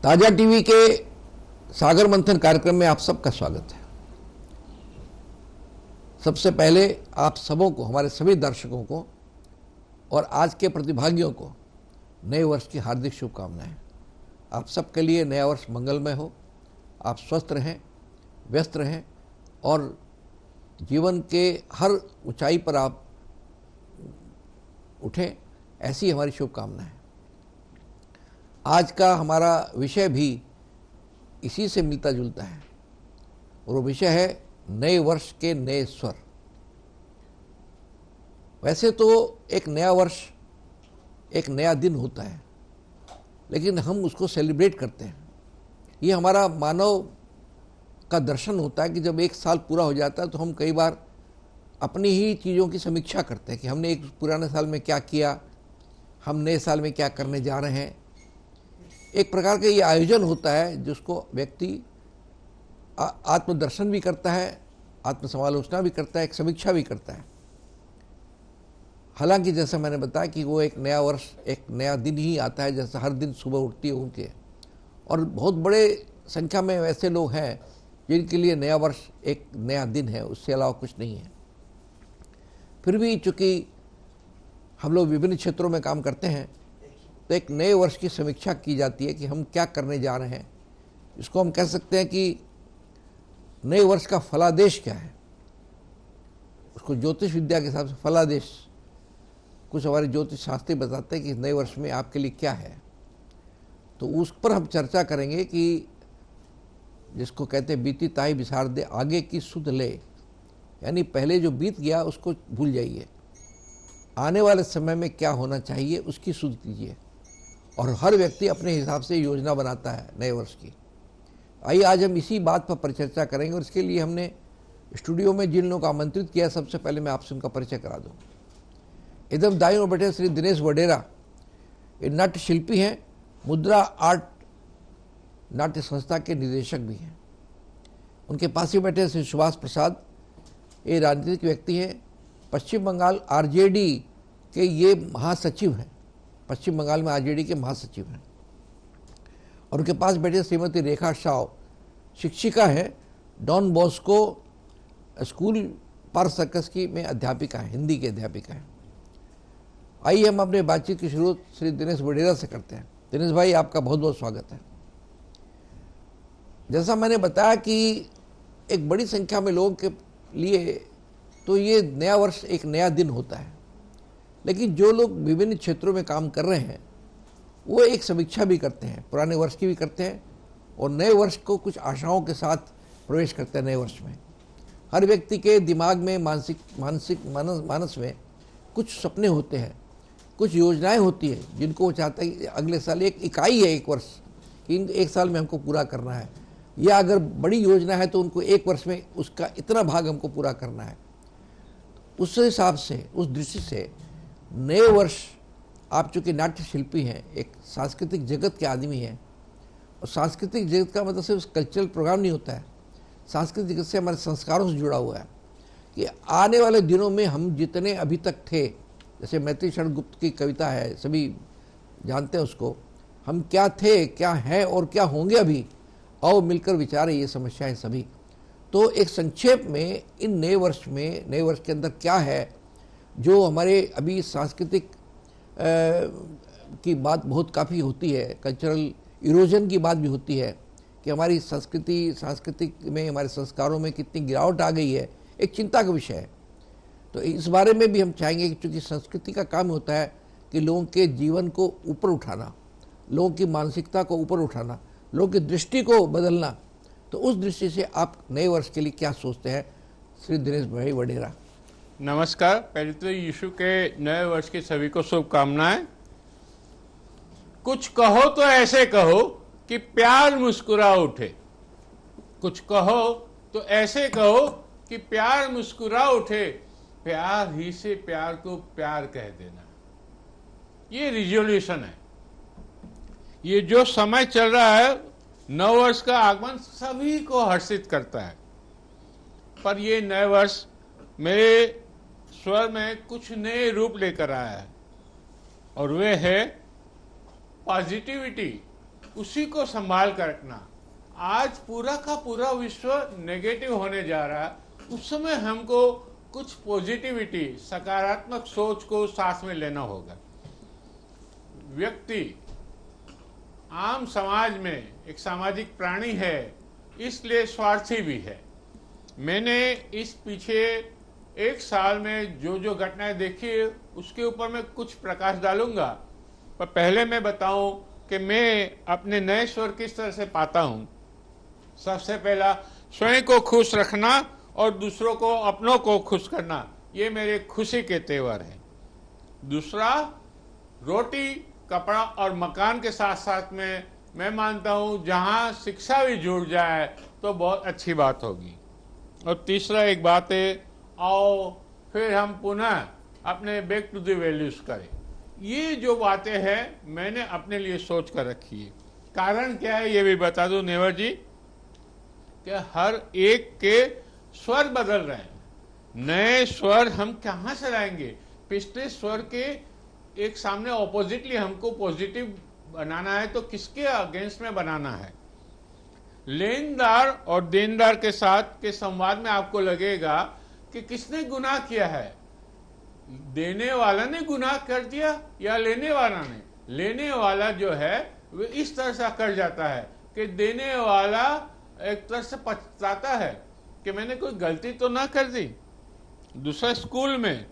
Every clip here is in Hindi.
साझा टीवी के सागर मंथन कार्यक्रम में आप सबका स्वागत है। सबसे पहले आप सबों को, हमारे सभी दर्शकों को और आज के प्रतिभागियों को नए वर्ष की हार्दिक शुभकामनाएं। आप सबके लिए नया वर्ष मंगलमय हो, आप स्वस्थ रहें, व्यस्त रहें और जीवन के हर ऊंचाई पर आप उठें, ऐसी हमारी शुभकामनाएं। आज का हमारा विषय भी इसी से मिलता जुलता है और वो विषय है नए वर्ष के नए स्वर। वैसे तो एक नया वर्ष एक नया दिन होता है, लेकिन हम उसको सेलिब्रेट करते हैं। ये हमारा मानव का दर्शन होता है कि जब एक साल पूरा हो जाता है तो हम कई बार अपनी ही चीज़ों की समीक्षा करते हैं कि हमने एक पुराने साल में क्या किया, हम नए साल में क्या करने जा रहे हैं। एक प्रकार का ये आयोजन होता है जिसको व्यक्ति आत्मदर्शन भी करता है, आत्मसमालोचना भी करता है, एक समीक्षा भी करता है। हालांकि जैसा मैंने बताया कि वो एक नया वर्ष एक नया दिन ही आता है, जैसा हर दिन सुबह उठती है उनके, और बहुत बड़े संख्या में वैसे लोग हैं जिनके लिए नया वर्ष एक नया दिन है, उससे अलावा कुछ नहीं है। फिर भी चूँकि हम लोग विभिन्न क्षेत्रों में काम करते हैं तो एक नए वर्ष की समीक्षा की जाती है कि हम क्या करने जा रहे हैं। इसको हम कह सकते हैं कि नए वर्ष का फलादेश क्या है। उसको ज्योतिष विद्या के हिसाब से फलादेश, कुछ हमारे ज्योतिष शास्त्री बताते हैं कि नए वर्ष में आपके लिए क्या है। तो उस पर हम चर्चा करेंगे कि जिसको कहते हैं बीती ताई बिसार दे आगे की सुध ले, यानी पहले जो बीत गया उसको भूल जाइए, आने वाले समय में क्या होना चाहिए उसकी सुध कीजिए। और हर व्यक्ति अपने हिसाब से योजना बनाता है नए वर्ष की। आइए आज हम इसी बात पर परिचर्चा करेंगे और इसके लिए हमने स्टूडियो में जिन लोगों को आमंत्रित किया, सबसे पहले मैं आपसे उनका परिचय करा दूँ। एकदम दाईं ओर बैठे श्री दिनेश वडेरा, ये नाट्य शिल्पी हैं, मुद्रा आर्ट नाट्य संस्था के निदेशक भी हैं। उनके पास ही बैठे श्री सुभाष प्रसाद, ये राजनीतिक व्यक्ति हैं, पश्चिम बंगाल आरजेडी के ये महासचिव हैं, पश्चिम बंगाल में आरजेडी के महासचिव हैं। और उनके पास बैठे श्रीमती रेखा शाह, शिक्षिका हैं, Don Bosco school Park Circus की में अध्यापिका हैं, हिंदी की अध्यापिका हैं। आइए हम अपने बातचीत की शुरुआत श्री दिनेश वडेरा से करते हैं। दिनेश भाई, आपका बहुत बहुत स्वागत है। जैसा मैंने बताया कि एक बड़ी संख्या में लोगों के लिए तो ये नया वर्ष एक नया दिन होता है, लेकिन जो लोग विभिन्न क्षेत्रों में काम कर रहे हैं वो एक समीक्षा भी करते हैं, पुराने वर्ष की भी करते हैं और नए वर्ष को कुछ आशाओं के साथ प्रवेश करते हैं। नए वर्ष में हर व्यक्ति के दिमाग में मानस में कुछ सपने होते हैं, कुछ योजनाएं होती है जिनको वो चाहता है कि अगले साल एक इकाई है, एक वर्ष कि एक साल में हमको पूरा करना है, या अगर बड़ी योजना है तो उनको एक वर्ष में उसका इतना भाग हमको पूरा करना है। उस हिसाब से, उस दृष्टि से नए वर्ष, आप चूँकि नाट्य शिल्पी हैं, एक सांस्कृतिक जगत के आदमी हैं, और सांस्कृतिक जगत का मतलब सिर्फ कल्चरल प्रोग्राम नहीं होता है, सांस्कृतिक जगत से हमारे संस्कारों से जुड़ा हुआ है कि आने वाले दिनों में हम जितने अभी तक थे, जैसे मैत्री शरण गुप्त की कविता है, सभी जानते हैं उसको, हम क्या थे, क्या हैं और क्या होंगे अभी, आओ मिलकर विचारें ये समस्याएं सभी। तो एक संक्षेप में इन नए वर्ष में, नए वर्ष के अंदर क्या है, जो हमारे अभी सांस्कृतिक की बात बहुत काफ़ी होती है, कल्चरल इरोजन की बात भी होती है कि हमारी सांस्कृतिक में, हमारे संस्कारों में कितनी गिरावट आ गई है, एक चिंता का विषय है। तो इस बारे में भी हम चाहेंगे कि चूँकि संस्कृति का काम होता है कि लोगों के जीवन को ऊपर उठाना, लोगों की मानसिकता को ऊपर उठाना, लोगों की दृष्टि को बदलना, तो उस दृष्टि से आप नए वर्ष के लिए क्या सोचते हैं श्री दिनेश भाई वडेरा? नमस्कार। पहले तो यीशु के नए वर्ष की सभी को शुभकामनाएं। कुछ कहो तो ऐसे कहो कि प्यार मुस्कुरा उठे, कुछ कहो तो ऐसे कहो कि प्यार मुस्कुरा उठे, प्यार ही से प्यार को प्यार कह देना। ये रिजोल्यूशन है। ये जो समय चल रहा है, नव वर्ष का आगमन सभी को हर्षित करता है, पर ये नए वर्ष मेरे स्वर में कुछ नए रूप लेकर आया है और वे है पॉजिटिविटी, उसी को संभाल कर रखना। आज पूरा का पूरा विश्व नेगेटिव होने जा रहा है, उस समय हमको कुछ पॉजिटिविटी, सकारात्मक सोच को साथ में लेना होगा। व्यक्ति आम समाज में एक सामाजिक प्राणी है, इसलिए स्वार्थी भी है। मैंने इस पीछे एक साल में जो जो घटनाएं देखी उसके ऊपर मैं कुछ प्रकाश डालूंगा, पर पहले मैं बताऊं कि मैं अपने नए स्वर किस तरह से पाता हूं। सबसे पहला, स्वयं को खुश रखना और दूसरों को, अपनों को खुश करना, ये मेरे खुशी के तेवर हैं। दूसरा, रोटी, कपड़ा और मकान के साथ साथ में मैं मानता हूं जहां शिक्षा भी जुड़ जाए तो बहुत अच्छी बात होगी। और तीसरा एक बात है, आओ फिर हम पुनः अपने बैक टू द वैल्यूज करें। ये जो बातें हैं मैंने अपने लिए सोच कर रखी है। कारण क्या है ये भी बता दूं नेवर जी, कि हर एक के स्वर बदल रहे हैं। नए स्वर हम कहां से लाएंगे? पिछले स्वर के एक सामने ऑपोजिटली हमको पॉजिटिव बनाना है तो किसके अगेंस्ट में बनाना है? लेनदार और देनदार के साथ के संवाद में आपको लगेगा कि किसने गुनाह किया है, देने वाला ने गुनाह कर दिया या लेने वाला ने? लेने वाला जो है वो इस तरह से कर जाता है कि देने वाला एक तरह से पछताता है कि मैंने कोई गलती तो ना कर दी। दूसरा, स्कूल में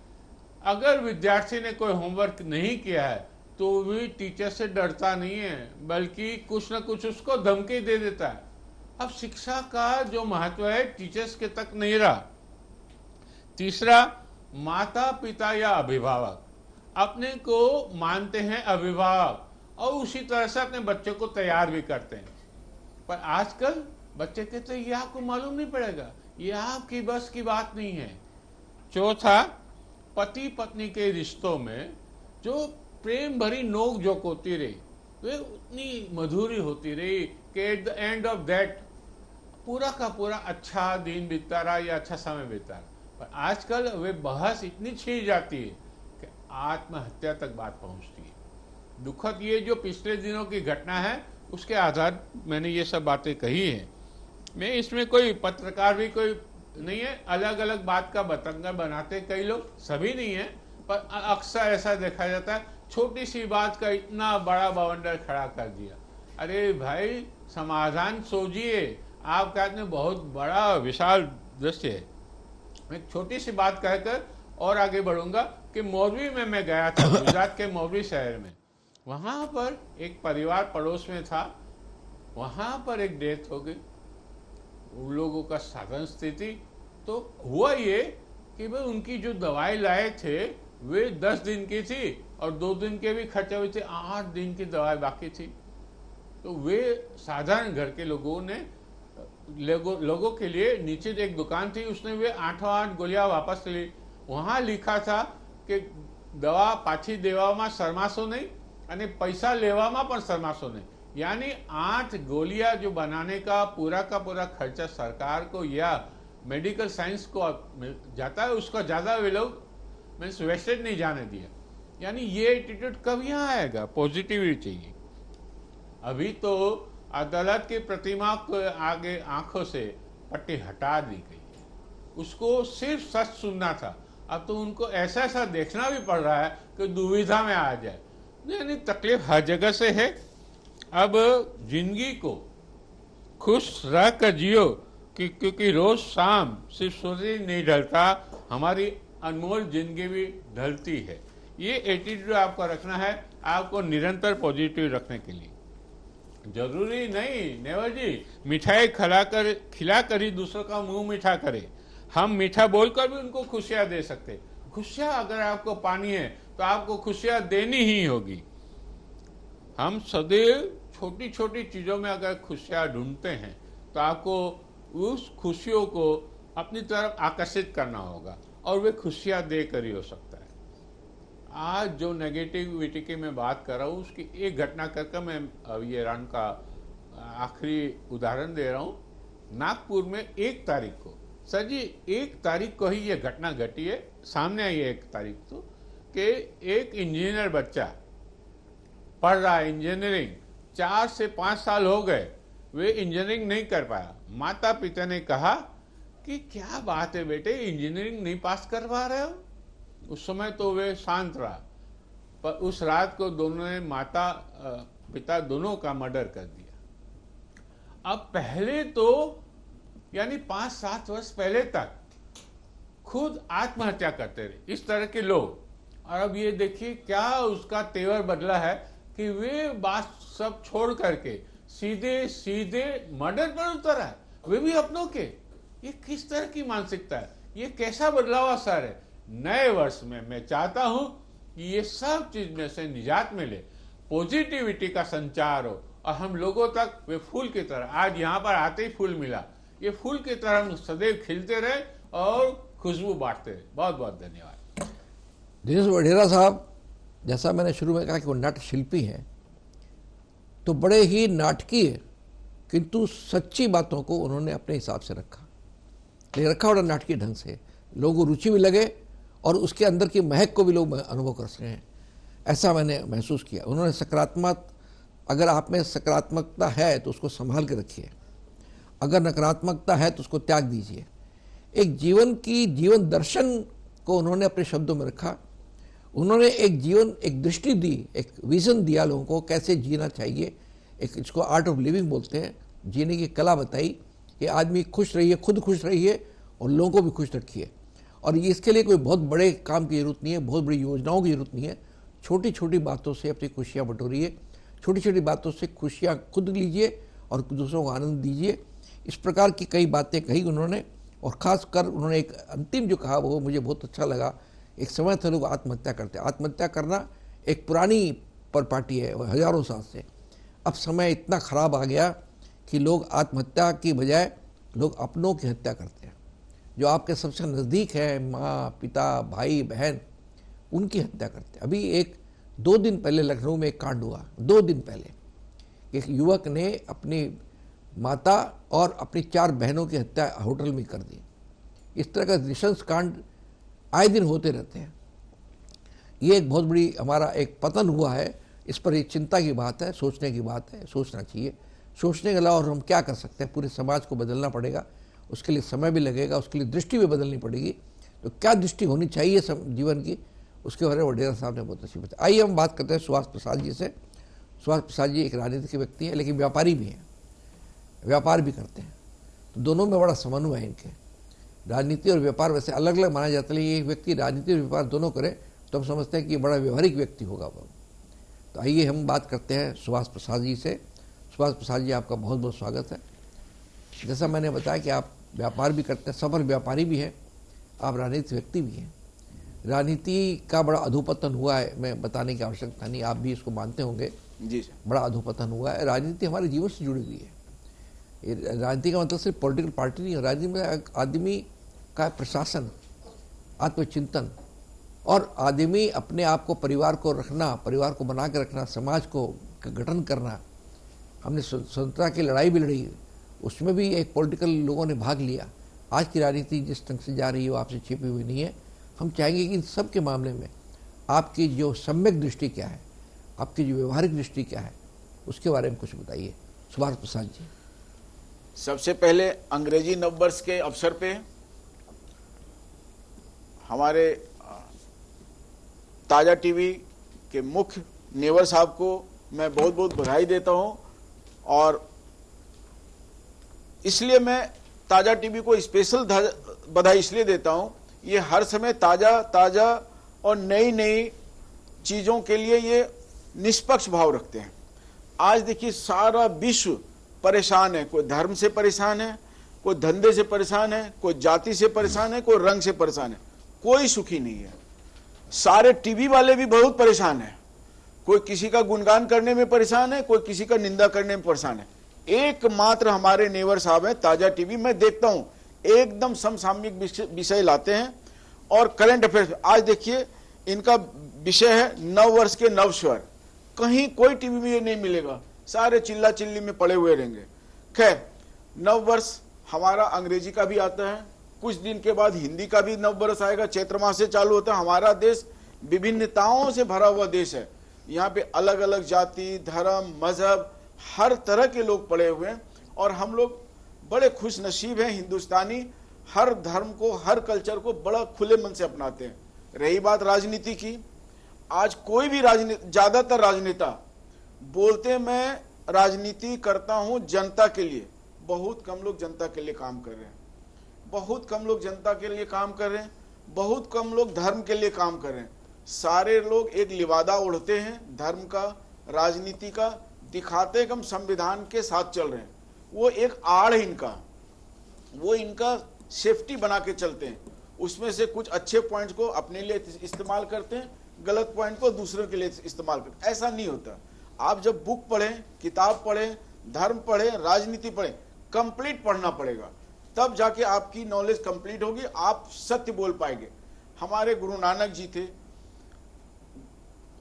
अगर विद्यार्थी ने कोई होमवर्क नहीं किया है तो भी टीचर से डरता नहीं है, बल्कि कुछ ना कुछ उसको धमकी दे देता है। अब शिक्षा का जो महत्व है टीचर्स के तक नहीं रहा। तीसरा, माता पिता या अभिभावक अपने को मानते हैं अभिभावक और उसी तरह से अपने बच्चों को तैयार भी करते हैं, पर आजकल बच्चे कहते हैं ये आपको मालूम नहीं पड़ेगा, ये आपकी बस की बात नहीं है। चौथा, पति पत्नी के रिश्तों में जो प्रेम भरी नोक जोक होती रही वे उतनी मधुरी होती रही कि at the end of that पूरा का पूरा अच्छा दिन बीतता रहा या अच्छा समय बीतता रहा। पर आजकल वे बहस इतनी छिड़ जाती है कि आत्महत्या तक बात पहुंचती है। दुखद ये जो पिछले दिनों की घटना है उसके आधार मैंने ये सब बातें कही हैं। मैं इसमें कोई पत्रकार भी कोई नहीं है, अलग अलग बात का बतंगड़ बनाते कई लोग, सभी नहीं है, पर अक्सर ऐसा देखा जाता है छोटी सी बात का इतना बड़ा बवंडर खड़ा कर दिया। अरे भाई समाधान सोचिए, आपके हाथ में बहुत बड़ा विशाल दृश्य है। मैं छोटी सी बात कहकर और आगे बढ़ूंगा कि मोरबी में मैं गया था, गुजरात के मोरबी शहर में। वहां पर एक परिवार पड़ोस में था, वहां पर एक डेथ हो गई। उन लोगों का साधन स्थिति तो हुआ ये कि भाई उनकी जो दवाई लाए थे वे 10 दिन की थी और 2 दिन के भी खर्चे हुए थे, 8 दिन की दवाई बाकी थी। तो वे साधारण घर के लोगों ने लोगों के लिए नीचे एक दुकान थी, उसने वे 8 गोलियां वापस ली। वहां लिखा था कि दवा पाछी देवामां शरमाशो नहीं અને पैसा लेवामां पण शरमाशो नहीं। यानी 8 गोलियां जो बनाने का पूरा खर्चा सरकार को या मेडिकल साइंस को जाता है, उसका ज्यादा वे लोग मीन्स वेस्टेज नहीं जाने दिया। यानी ये एटीट्यूड कब यहाँ आएगा? पॉजिटिविटी चाहिए। अभी तो अदालत की प्रतिमा को आगे आंखों से पट्टी हटा दी गई है, उसको सिर्फ सच सुनना था, अब तो उनको ऐसा ऐसा देखना भी पड़ रहा है कि दुविधा में आ जाए। यानी तकलीफ हर जगह से है। अब जिंदगी को खुश रह कर जियो क्योंकि रोज शाम सिर्फ सूरज नहीं ढलता, हमारी अनमोल जिंदगी भी ढलती है। ये एटीट्यूड आपको रखना है, आपको निरंतर पॉजिटिव रखने के लिए। जरूरी नहीं नेवर जी मिठाई खिला कर ही दूसरों का मुंह मीठा करे। हम मीठा बोलकर भी उनको खुशियां दे सकते। खुशियां अगर आपको पानी है तो आपको खुशियां देनी ही होगी। हम सदैव छोटी छोटी चीजों में अगर खुशियां ढूंढते हैं तो आपको उस खुशियों को अपनी तरफ आकर्षित करना होगा और वे खुशियां देकर ही हो सकता है। आज जो नेगेटिविटी की मैं बात कर रहा हूँ उसकी एक घटना करके मैं ये रन का आखिरी उदाहरण दे रहा हूँ। नागपुर में 1 तारीख को, सर जी 1 तारीख को ही ये घटना घटी है, सामने आई है 1 तारीख कि एक इंजीनियर बच्चा पढ़ रहा है इंजीनियरिंग, 4 से 5 साल हो गए वे इंजीनियरिंग नहीं कर पाया। माता पिता ने कहा कि क्या बात है बेटे, इंजीनियरिंग नहीं पास करवा रहे हो। उस समय तो वे शांत रहा, पर उस रात को दोनों ने माता पिता दोनों का मर्डर कर दिया। अब पहले तो यानी 5-7 वर्ष पहले तक खुद आत्महत्या करते रहे इस तरह के लोग, और अब ये देखिए क्या उसका तेवर बदला है कि वे बात सब छोड़ करके सीधे सीधे मर्डर पर उतर है, वे भी अपनों के। ये किस तरह की मानसिकता है, ये कैसा बदलाव असर है। नए वर्ष में मैं चाहता हूं कि ये सब चीज में से निजात मिले, पॉजिटिविटी का संचार हो, और हम लोगों तक वे फूल की तरह, आज यहाँ पर आते ही फूल मिला, ये फूल की तरह हम सदैव खिलते रहे और खुशबू बांटते रहे। बहुत बहुत धन्यवाद। दिनेश वढेरा साहब, जैसा मैंने शुरू में कहा कि वो नाट्य शिल्पी हैं, तो बड़े ही नाटकीय किंतु सच्ची बातों को उन्होंने अपने हिसाब से रखा, ले रखा बड़ा नाटकीय ढंग से, लोगों को रुचि भी लगे और उसके अंदर की महक को भी लोग अनुभव कर सके हैं, ऐसा मैंने महसूस किया। उन्होंने सकारात्मक, अगर आप में सकारात्मकता है तो उसको संभाल के रखिए, अगर नकारात्मकता है तो उसको त्याग दीजिए। एक जीवन दर्शन को उन्होंने अपने शब्दों में रखा। उन्होंने एक दृष्टि दी, एक विजन दिया लोगों को कैसे जीना चाहिए, एक इसको आर्ट ऑफ लिविंग बोलते हैं, जीने की कला बताई कि आदमी खुश रहिए, खुद खुश रहिए और लोगों को भी खुश रखिए। और ये इसके लिए कोई बहुत बड़े काम की जरूरत नहीं है, बहुत बड़ी योजनाओं की जरूरत नहीं है, छोटी छोटी बातों से अपनी खुशियाँ बटोरिए, छोटी छोटी बातों से खुशियाँ खुद लीजिए और दूसरों को आनंद दीजिए। इस प्रकार की कई बातें कही उन्होंने, और ख़ास कर उन्होंने एक अंतिम जो कहा वो मुझे बहुत अच्छा लगा। एक समय था लोग आत्महत्या करते, आत्महत्या करना एक पुरानी पार्टी है हजारों साल से। अब समय इतना ख़राब आ गया कि लोग आत्महत्या की बजाय लोग अपनों की हत्या करते हैं, जो आपके सबसे नज़दीक है, माँ पिता भाई बहन, उनकी हत्या करते हैं। अभी 2 दिन पहले लखनऊ में एक कांड हुआ, 2 दिन पहले एक युवक ने अपनी माता और अपनी 4 बहनों की हत्या होटल में कर दी। इस तरह का नृशंस कांड आए दिन होते रहते हैं। ये एक बहुत बड़ी हमारा एक पतन हुआ है, इस पर एक चिंता की बात है, सोचने की बात है, सोचना चाहिए। सोचने के अलावा और हम क्या कर सकते हैं, पूरे समाज को बदलना पड़ेगा, उसके लिए समय भी लगेगा, उसके लिए दृष्टि भी बदलनी पड़ेगी। तो क्या दृष्टि होनी चाहिए जीवन की, उसके बारे में वढेरा साहब ने बहुत अच्छी बात। आइए हम बात करते हैं सुभाष प्रसाद जी से। सुभाष प्रसाद जी एक राजनीतिक व्यक्ति हैं, लेकिन व्यापारी भी हैं, व्यापार भी करते हैं, तो दोनों में बड़ा समन्वय है इनके। राजनीति और व्यापार वैसे अलग अलग माना जाता है, लेकिन एक व्यक्ति राजनीति और व्यापार दोनों करे तो हम समझते हैं कि बड़ा व्यवहारिक व्यक्ति होगा वो। तो आइए हम बात करते हैं सुभाष प्रसाद जी से। सुभाष प्रसाद जी, आपका बहुत बहुत स्वागत है। जैसा मैंने बताया कि आप व्यापार भी करते हैं, सफल व्यापारी भी हैं, आप राजनीतिक व्यक्ति भी हैं। राजनीति का बड़ा अधोपतन हुआ है, मैं बताने की आवश्यकता नहीं, आप भी इसको मानते होंगे जी। बड़ा अधोपतन हुआ है। राजनीति हमारे जीवन से जुड़ी हुई है। राजनीति का मतलब सिर्फ पॉलिटिकल पार्टी नहीं है, राजनीति में एक आदमी का प्रशासन, आत्मचिंतन, और आदमी अपने आप को, परिवार को रखना, परिवार को बना के रखना, समाज को गठन करना। हमने स्वतंत्रता की लड़ाई भी लड़ी, उसमें भी एक पॉलिटिकल लोगों ने भाग लिया। आज की राजनीति जिस ढंग से जा रही है वो आपसे छिपी हुई नहीं है। हम चाहेंगे कि इन सब के मामले में आपकी जो सम्यक दृष्टि क्या है, आपकी जो व्यवहारिक दृष्टि क्या है, उसके बारे में कुछ बताइए सुभाष प्रसाद जी। सबसे पहले अंग्रेजी नववर्ष के अवसर पे हमारे ताजा टीवी के मुख्य नेवर साहब को मैं बहुत बहुत बधाई देता हूं, और इसलिए मैं ताजा टीवी को स्पेशल बधाई इसलिए देता हूं, ये हर समय ताजा ताजा और नई नई चीजों के लिए ये निष्पक्ष भाव रखते हैं। आज देखिए सारा विश्व परेशान है, कोई धर्म से परेशान है, कोई धंधे से परेशान है, कोई जाति से परेशान है, कोई रंग से परेशान है, कोई सुखी नहीं है। सारे टीवी वाले भी बहुत परेशान है, कोई किसी का गुणगान करने में परेशान है, कोई किसी का निंदा करने में परेशान है। एकमात्र हमारे नेवर साहब है ताजा टीवी, मैं देखता हूं एकदम समसामयिक विषय लाते हैं और करंट अफेयर्स। आज देखिए इनका विषय है नव वर्ष के नव स्वर, कहीं कोई टीवी में ये नहीं मिलेगा, सारे चिल्ला चिल्ली में पड़े हुए रहेंगे। खैर, नव वर्ष हमारा अंग्रेजी का भी आता है, कुछ दिन के बाद हिंदी का भी नव वर्ष आएगा, चैत्र मास से चालू होता है। हमारा देश विभिन्नताओं से भरा हुआ देश है, यहाँ पे अलग अलग जाति, धर्म, मजहब, हर तरह के लोग पड़े हुए हैं और हम लोग बड़े खुश नसीब हैं। हिंदुस्तानी हर धर्म को, हर कल्चर को बड़ा खुले मन से अपनाते हैं। रही बात राजनीति की, आज कोई भी ज्यादातर राजनेता बोलते हैं मैं राजनीति करता हूं जनता के लिए। बहुत कम लोग जनता के लिए काम कर रहे हैं, बहुत कम लोग जनता के लिए काम कर रहे हैं, बहुत कम लोग धर्म के लिए काम कर रहे हैं। सारे लोग एक लिवादा ओढ़ते हैं धर्म का, राजनीति का, दिखाते कि हम संविधान के साथ चल रहे हैं। वो एक आड़ है इनका, वो इनका सेफ्टी बना के चलते हैं। उसमें से कुछ अच्छे पॉइंट्स को अपने लिए इस्तेमाल करते हैं, गलत पॉइंट को दूसरों के लिए इस्तेमाल करते हैं। ऐसा नहीं होता। आप जब बुक पढ़ें, किताब पढ़ें, धर्म पढ़ें, राजनीति पढ़ें, कंप्लीट पढ़ना पड़ेगा, तब जाके आपकी नॉलेज कंप्लीट होगी, आप सत्य बोल पाएंगे। हमारे गुरु नानक जी थे,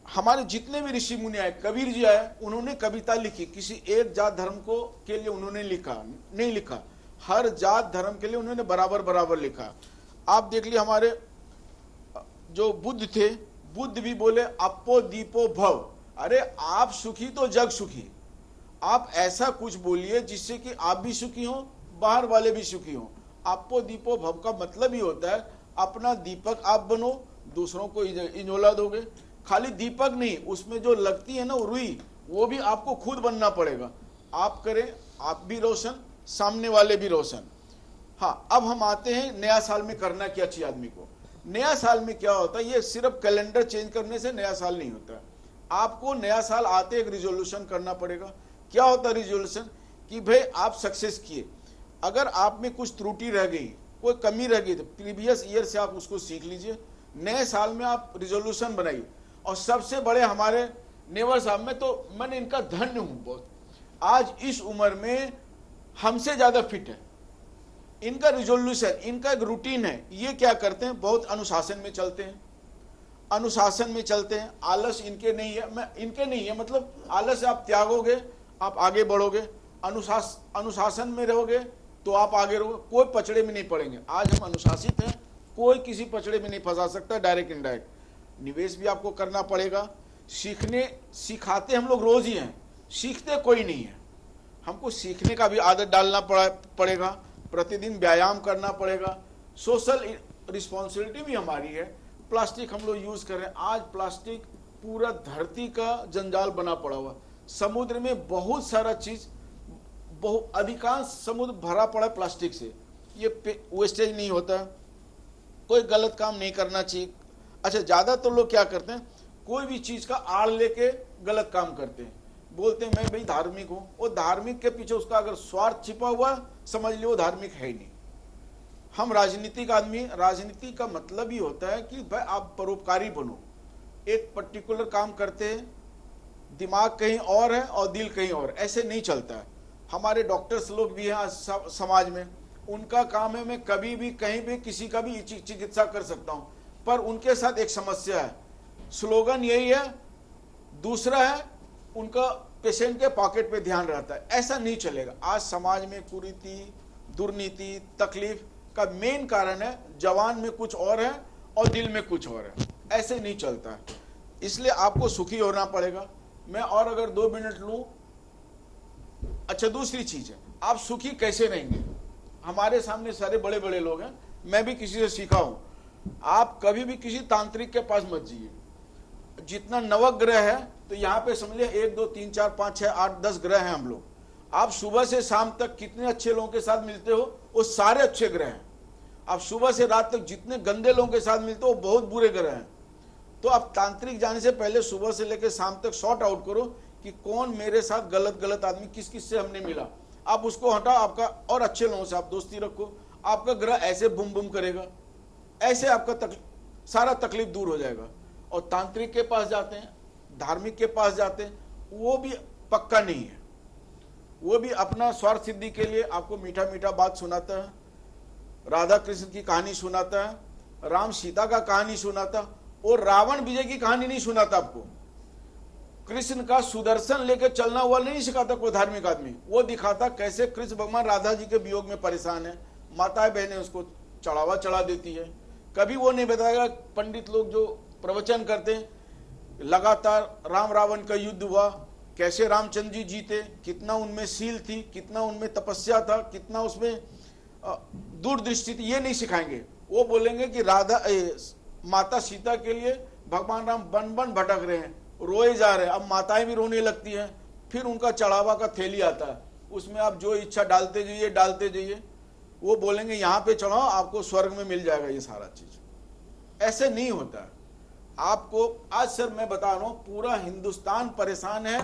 हमारे जितने भी ऋषि मुनि आए, कबीर जी आए, उन्होंने कविता लिखी, किसी एक जात धर्म को के लिए उन्होंने नहीं लिखा, हर जात धर्म के लिए उन्होंने बराबर बराबर लिखा। आप देख ली हमारे जो बुद्ध थे, बुद्ध भी बोले अपो दीपो भव। अरे आप सुखी तो जग सुखी। आप ऐसा कुछ बोलिए जिससे कि आप भी सुखी हो, बाहर वाले भी सुखी हो। अपो दीपो भव का मतलब ही होता है अपना दीपक आप बनो, दूसरों को इंजोला दोगे। खाली दीपक नहीं, उसमें जो लगती है ना रुई, वो भी आपको खुद बनना पड़ेगा। आप करें, आप भी रोशन, सामने वाले भी रोशन। हाँ, अब हम आते हैं नया साल में करना क्या चाहिए आदमी को। नया साल में क्या होता है, ये सिर्फ कैलेंडर चेंज करने से नया साल नहीं होता। आपको नया साल आते एक रिजोल्यूशन करना पड़ेगा। क्या होता है रिजोल्यूशन? कि भाई आप सक्सेस किए, अगर आप में कुछ त्रुटि रह गई, कोई कमी रह गई, तो प्रीवियस ईयर से आप उसको सीख लीजिए। नए साल में आप रिजोल्यूशन बनाइए। और सबसे बड़े हमारे नेवर साहब में तो मैंने इनका धन्य हूं बहुत, आज इस उम्र में हमसे ज्यादा फिट है। इनका रिजोल्यूशन, इनका एक रूटीन है। ये क्या करते हैं, बहुत अनुशासन में चलते हैं, अनुशासन में चलते हैं। आलस इनके नहीं है, मैं इनके नहीं है, मतलब आलस आप त्यागोगे आप आगे बढ़ोगे, अनुशासन में रहोगे तो आप आगे रहोगे, कोई पचड़े में नहीं पड़ेंगे। आज हम अनुशासित हैं, कोई किसी पचड़े में नहीं फंसा सकता, डायरेक्ट इनडायरेक्ट। निवेश भी आपको करना पड़ेगा। सिखाते हम लोग रोज ही हैं, सीखते कोई नहीं है। हमको सीखने का भी आदत डालना पड़ेगा, प्रतिदिन व्यायाम करना पड़ेगा। सोशल रिस्पॉन्सिबिलिटी भी हमारी है। प्लास्टिक हम लोग यूज कर रहे हैं, आज प्लास्टिक पूरा धरती का जंजाल बना पड़ा हुआ। समुद्र में बहुत सारा चीज, अधिकांश समुद्र भरा पड़ा प्लास्टिक से। ये वेस्टेज नहीं होता, कोई गलत काम नहीं करना चाहिए। अच्छा, ज्यादातर लोग क्या करते हैं, कोई भी चीज का आड़ लेके गलत काम करते हैं, बोलते हैं मैं भाई धार्मिक हूं। वो धार्मिक के पीछे उसका अगर स्वार्थ छिपा हुआ, समझ लियो वो धार्मिक है ही नहीं। हम राजनीतिक आदमी, राजनीति का मतलब ही होता है कि भाई आप परोपकारी बनो। एक पर्टिकुलर काम करते हैं, दिमाग कहीं और है और दिल कहीं और, ऐसे नहीं चलता है। हमारे डॉक्टर्स लोग भी हैं समाज में, उनका काम है मैं कभी भी कहीं भी किसी का भी चिकित्सा कर सकता हूं, पर उनके साथ एक समस्या है। स्लोगन यही है, दूसरा है उनका पेशेंट के पॉकेट पे ध्यान रहता है। ऐसा नहीं चलेगा। आज समाज में कुरीति, दुर्नीति, तकलीफ का मेन कारण है जवान में कुछ और है और दिल में कुछ और है। ऐसे नहीं चलता है, इसलिए आपको सुखी होना पड़ेगा। मैं और अगर 2 मिनट लूं। अच्छा, दूसरी चीज है, आप सुखी कैसे रहेंगे। हमारे सामने सारे बड़े बड़े लोग हैं, मैं भी किसी से सीखा हूं। आप कभी भी किसी तांत्रिक के पास मत जाइए। जितना नवग्रह है तो यहाँ पे समझ लिया 1 2 3 4 5 6 8 10 ग्रह हैं हम लोग। आप सुबह से शाम तक कितने अच्छे लोगों के साथ मिलते हो, वो सारे अच्छे ग्रह हैं। आप सुबह से रात तक जितने गंदे लोगों के साथ मिलते हो, वो बहुत बुरे ग्रह हैं। तो आप तांत्रिक जाने से पहले सुबह से लेकर शाम तक सॉर्ट आउट करो कि कौन मेरे साथ गलत आदमी, किस किस से हमने मिला। आप उसको हटाओ, आपका और अच्छे लोगों से आप दोस्ती रखो। आपका ग्रह ऐसे बुम बुम करेगा, ऐसे आपका सारा तकलीफ दूर हो जाएगा। और तांत्रिक के पास जाते हैं, धार्मिक के पास जाते हैं, वो भी पक्का नहीं है। वो भी अपना स्वार्थ सिद्धि के लिए आपको मीठा मीठा बात सुनाता है, राधा कृष्ण की कहानी सुनाता है, राम सीता का कहानी सुनाता, और रावण विजय की कहानी नहीं सुनाता आपको। कृष्ण का सुदर्शन लेकर चलना हुआ नहीं सिखाता कोई धार्मिक आदमी। वो दिखाता कैसे कृष्ण भगवान राधा जी के वियोग में परेशान है, माताएं बहनें उसको चढ़ावा चढ़ा देती है। कभी वो नहीं बताएगा। पंडित लोग जो प्रवचन करते हैं, लगातार राम रावण का युद्ध हुआ, कैसे रामचंद्र जी जीते, कितना उनमें सील थी, कितना उनमें तपस्या था, कितना उसमें दूरदृष्टि थी, ये नहीं सिखाएंगे। वो बोलेंगे कि माता सीता के लिए भगवान राम बन बन भटक रहे हैं, रोए जा रहे हैं। अब माताएं भी रोने लगती हैं, फिर उनका चढ़ावा का थैली आता है, उसमें आप जो इच्छा डालते जाइए। वो बोलेंगे यहाँ पे चढ़ाओ, आपको स्वर्ग में मिल जाएगा ये सारा चीज। ऐसे नहीं होता है। आपको आज सर मैं बता रहा हूं, पूरा हिंदुस्तान परेशान है,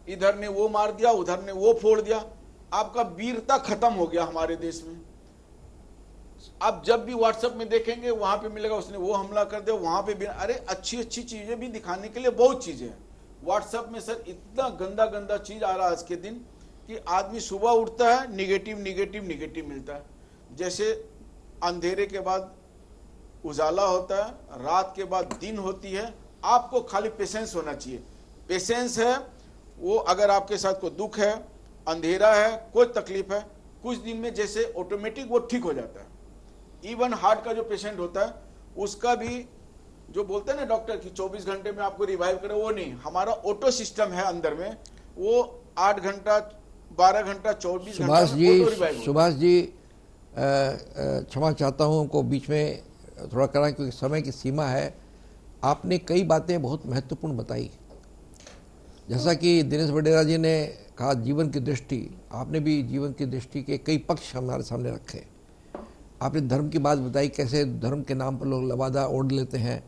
इधर ने वो मार दिया, उधर ने वो फोड़ दिया, आपका वीरता खत्म हो गया हमारे देश में। आप जब भी व्हाट्सएप में देखेंगे वहां पे मिलेगा उसने वो हमला कर दिया, वहां पे भी। अरे अच्छी अच्छी चीजें भी दिखाने के लिए बहुत चीजें हैं व्हाट्सएप में सर। इतना गंदा गंदा चीज आ रहा है आज के दिन कि आदमी सुबह उठता है निगेटिव निगेटिव निगेटिव मिलता है। जैसे अंधेरे के बाद उजाला होता है, रात के बाद दिन होती है। आपको खाली पेशेंस होना चाहिए। पेशेंस है वो, अगर आपके साथ कोई दुख है, अंधेरा है, कोई तकलीफ है, कुछ दिन में जैसे ऑटोमेटिक वो ठीक हो जाता है। इवन हार्ट का जो पेशेंट होता है उसका भी जो बोलते हैं ना डॉक्टर कि 24 घंटे में आपको रिवाइव करे, वो नहीं। हमारा ऑटो सिस्टम है अंदर में, वो 8 घंटा 12 घंटा 24 घंटा सुभाष जी क्षमा चाहता हूं को बीच में थोड़ा करा, क्योंकि समय की सीमा है। आपने कई बातें बहुत महत्वपूर्ण बताई, जैसा कि दिनेश वडेरा जी ने कहा जीवन की दृष्टि, आपने भी जीवन की दृष्टि के कई पक्ष हमारे सामने रखे। आपने धर्म की बात बताई, कैसे धर्म के नाम पर लोग लबादा ओढ़ लेते हैं।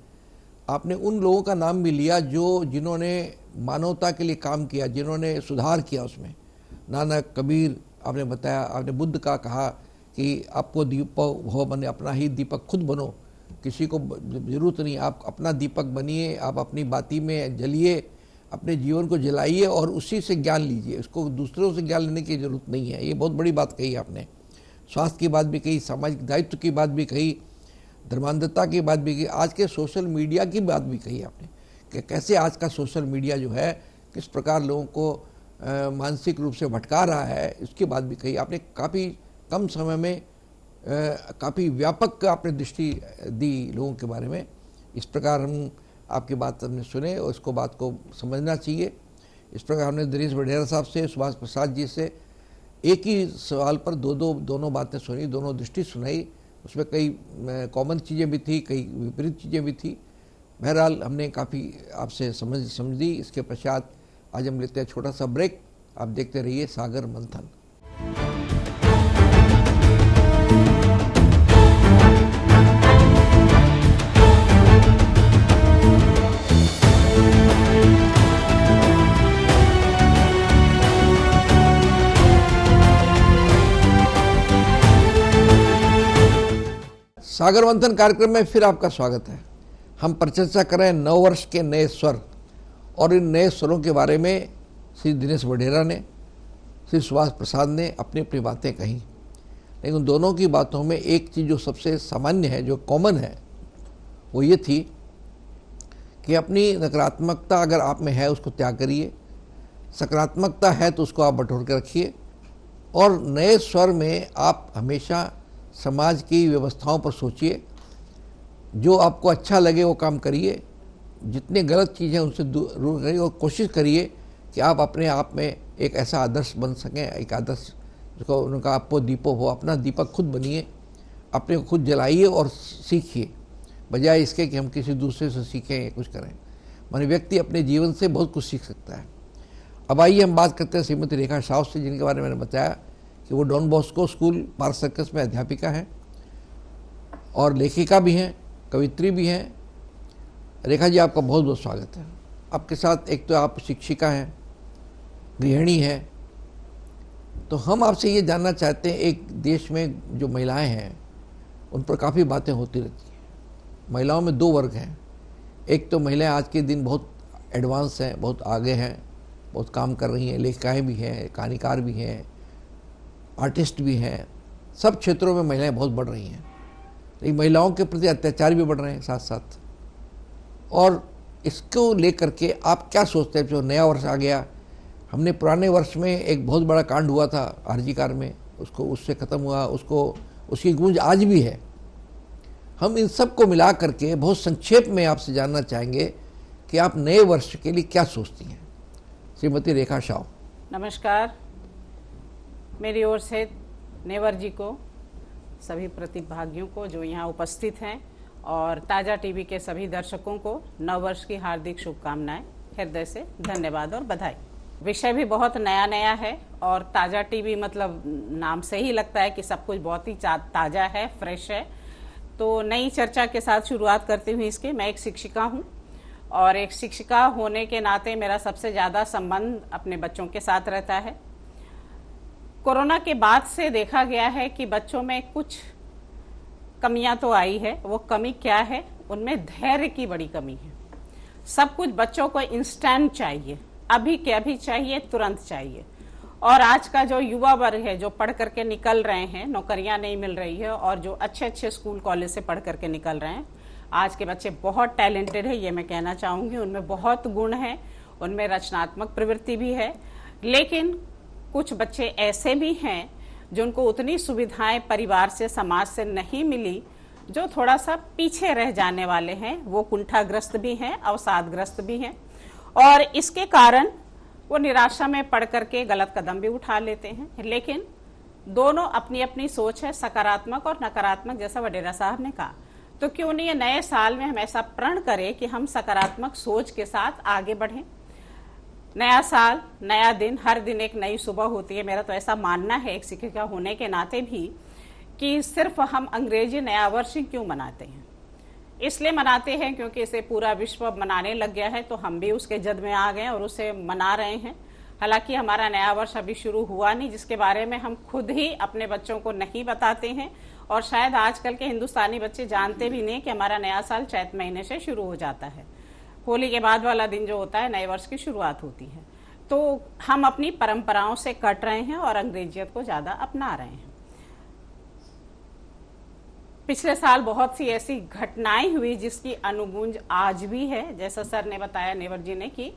आपने उन लोगों का नाम भी लिया जिन्होंने मानवता के लिए काम किया, जिन्होंने सुधार किया उसमें। नानक, कबीर आपने बताया, आपने बुद्ध का कहा कि आपको दीपक हो बने, अपना ही दीपक खुद बनो, किसी को जरूरत नहीं, आप अपना दीपक बनिए, आप अपनी बाती में जलिए, अपने जीवन को जलाइए और उसी से ज्ञान लीजिए। उसको दूसरों से ज्ञान लेने की जरूरत नहीं है। ये बहुत बड़ी बात कही आपने। स्वास्थ्य की बात भी कही, सामाजिक दायित्व की बात भी कही, धर्मांधता की बात भी कही, आज के सोशल मीडिया की बात भी कही आपने कि कैसे आज का सोशल मीडिया जो है किस प्रकार लोगों को मानसिक रूप से भटका रहा है, इसकी बात भी कही आपने। काफ़ी कम समय में काफ़ी व्यापक आपने दृष्टि दी लोगों के बारे में। इस प्रकार हम आपकी बात हमने सुने और इसको बात को समझना चाहिए। इस प्रकार हमने दिनेश वडेरा साहब से, सुभाष प्रसाद जी से एक ही सवाल पर दोनों बातें सुनी, दोनों दृष्टि सुनाई। उसमें कई कॉमन चीज़ें भी थी, कई विपरीत चीज़ें भी थी। बहरहाल हमने काफ़ी आपसे समझी। इसके पश्चात आज हम लेते हैं छोटा सा ब्रेक। आप देखते रहिए सागर मंथन। सागर मंथन कार्यक्रम में फिर आपका स्वागत है। हम परिचर्चा करें नववर्ष के नए स्वर, और इन नए स्वरों के बारे में श्री दिनेश वडेरा ने, श्री सुभाष प्रसाद ने अपनी अपनी बातें कहीं। लेकिन उन दोनों की बातों में एक चीज़ जो सबसे सामान्य है, जो कॉमन है, वो ये थी कि अपनी नकारात्मकता अगर आप में है उसको त्याग करिए, सकारात्मकता है तो उसको आप बटोर के रखिए, और नए स्वर में आप हमेशा समाज की व्यवस्थाओं पर सोचिए। जो आपको अच्छा लगे वो काम करिए, जितने गलत चीज़ें उनसे दूर करिए, और कोशिश करिए कि आप अपने आप में एक ऐसा आदर्श बन सकें, एक आदर्श जिसको उनका आपको दीपो हो। अपना दीपक खुद बनिए, अपने को खुद जलाइए और सीखिए, बजाय इसके कि हम किसी दूसरे से सीखें या कुछ करें। माने व्यक्ति अपने जीवन से बहुत कुछ सीख सकता है। अब आइए हम बात करते हैं श्रीमती रेखा साहु से, जिनके बारे में मैंने बताया कि वो Don Bosco school Park Circus में अध्यापिका हैं और लेखिका भी हैं, कवित्री भी हैं। रेखा जी, आपका बहुत बहुत स्वागत है। आपके साथ एक तो आप शिक्षिका हैं, गृहिणी हैं, तो हम आपसे ये जानना चाहते हैं, एक देश में जो महिलाएं हैं उन पर काफ़ी बातें होती रहती हैं। महिलाओं में दो वर्ग हैं। एक तो महिलाएं आज के दिन बहुत एडवांस हैं, बहुत आगे हैं, बहुत काम कर रही हैं, लेखिकाएँ भी हैं, कहानीकार भी हैं, आर्टिस्ट भी हैं, सब क्षेत्रों में महिलाएं बहुत बढ़ रही हैं। लेकिन महिलाओं के प्रति अत्याचार भी बढ़ रहे हैं साथ साथ। और इसको लेकर के आप क्या सोचते हैं? जो नया वर्ष आ गया, हमने पुराने वर्ष में एक बहुत बड़ा कांड हुआ था आरजी कार में, उसको उससे ख़त्म हुआ, उसकी गूंज आज भी है। हम इन सब को मिला करके बहुत संक्षेप में आपसे जानना चाहेंगे कि आप नए वर्ष के लिए क्या सोचती हैं। श्रीमती रेखा शाह। नमस्कार। मेरी ओर से नेवर जी को, सभी प्रतिभागियों को जो यहाँ उपस्थित हैं और ताज़ा टीवी के सभी दर्शकों को नववर्ष की हार्दिक शुभकामनाएं, हृदय से धन्यवाद और बधाई। विषय भी बहुत नया नया है और ताज़ा टीवी मतलब नाम से ही लगता है कि सब कुछ बहुत ही ताज़ा है, फ्रेश है। तो नई चर्चा के साथ शुरुआत करती हूँ इसकी। मैं एक शिक्षिका हूँ और एक शिक्षिका होने के नाते मेरा सबसे ज़्यादा संबंध अपने बच्चों के साथ रहता है। कोरोना के बाद से देखा गया है कि बच्चों में कुछ कमियां तो आई है। वो कमी क्या है? उनमें धैर्य की बड़ी कमी है। सब कुछ बच्चों को इंस्टेंट चाहिए, अभी के अभी चाहिए, तुरंत चाहिए। और आज का जो युवा वर्ग है, जो पढ़ करके निकल रहे हैं, नौकरियां नहीं मिल रही है, और जो अच्छे अच्छे स्कूल कॉलेज से पढ़ करके निकल रहे हैं, आज के बच्चे बहुत टैलेंटेड है, ये मैं कहना चाहूँगी। उनमें बहुत गुण है, उनमें रचनात्मक प्रवृत्ति भी है। लेकिन कुछ बच्चे ऐसे भी हैं जिनको उतनी सुविधाएं परिवार से, समाज से नहीं मिली, जो थोड़ा सा पीछे रह जाने वाले हैं। वो कुंठाग्रस्त भी हैं, अवसादग्रस्त भी हैं, और इसके कारण वो निराशा में पड़ करके गलत कदम भी उठा लेते हैं। लेकिन दोनों अपनी अपनी सोच है, सकारात्मक और नकारात्मक, जैसा वडेरा साहब ने कहा। तो क्यों नहीं ये नए साल में हम ऐसा प्रण करें कि हम सकारात्मक सोच के साथ आगे बढ़ें। नया साल, नया दिन, हर दिन एक नई सुबह होती है। मेरा तो ऐसा मानना है एक शिक्षिका होने के नाते भी कि सिर्फ हम अंग्रेजी नया वर्ष क्यों मनाते हैं? इसलिए मनाते हैं क्योंकि इसे पूरा विश्व मनाने लग गया है, तो हम भी उसके जद में आ गए और उसे मना रहे हैं। हालांकि हमारा नया वर्ष अभी शुरू हुआ नहीं, जिसके बारे में हम खुद ही अपने बच्चों को नहीं बताते हैं, और शायद आजकल के हिंदुस्तानी बच्चे जानते भी नहीं कि हमारा नया साल चैत महीने से शुरू हो जाता है। होली के बाद वाला दिन जो होता है, नए वर्ष की शुरुआत होती है। तो हम अपनी परंपराओं से कट रहे हैं और अंग्रेजियत को ज्यादा अपना रहे हैं। पिछले साल बहुत सी ऐसी घटनाएं हुई जिसकी अनुगूंज आज भी है। जैसा सर ने बताया, नेवर जी ने, कि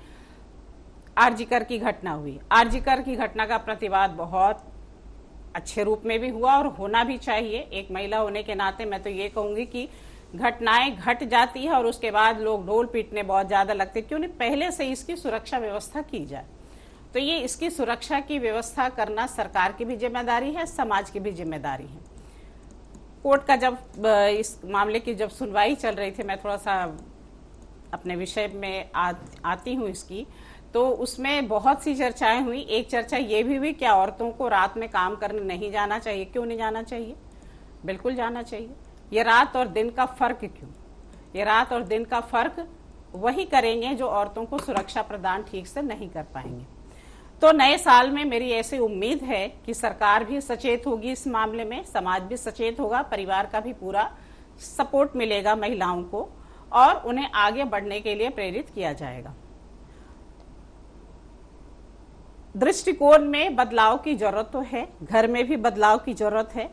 आरजीकर की घटना हुई। आरजीकर की घटना का प्रतिवाद बहुत अच्छे रूप में भी हुआ और होना भी चाहिए। एक महिला होने के नाते मैं तो ये कहूंगी कि घटनाएं घट जाती है और उसके बाद लोग ढोल पीटने बहुत ज्यादा लगते, क्यों नहीं पहले से इसकी सुरक्षा व्यवस्था की जाए। तो ये इसकी सुरक्षा की व्यवस्था करना सरकार की भी जिम्मेदारी है, समाज की भी जिम्मेदारी है। कोर्ट का जब इस मामले की जब सुनवाई चल रही थी, मैं थोड़ा सा अपने विषय में आती हूँ इसकी, तो उसमें बहुत सी चर्चाएं हुई। एक चर्चा ये भी हुई, क्या औरतों को रात में काम करने नहीं जाना चाहिए? क्यों नहीं जाना चाहिए? बिल्कुल जाना चाहिए। ये रात और दिन का फर्क क्यों? ये रात और दिन का फर्क वही करेंगे जो औरतों को सुरक्षा प्रदान ठीक से नहीं कर पाएंगे। तो नए साल में मेरी ऐसी उम्मीद है कि सरकार भी सचेत होगी इस मामले में, समाज भी सचेत होगा, परिवार का भी पूरा सपोर्ट मिलेगा महिलाओं को, और उन्हें आगे बढ़ने के लिए प्रेरित किया जाएगा। दृष्टिकोण में बदलाव की जरूरत तो है, घर में भी बदलाव की जरूरत है।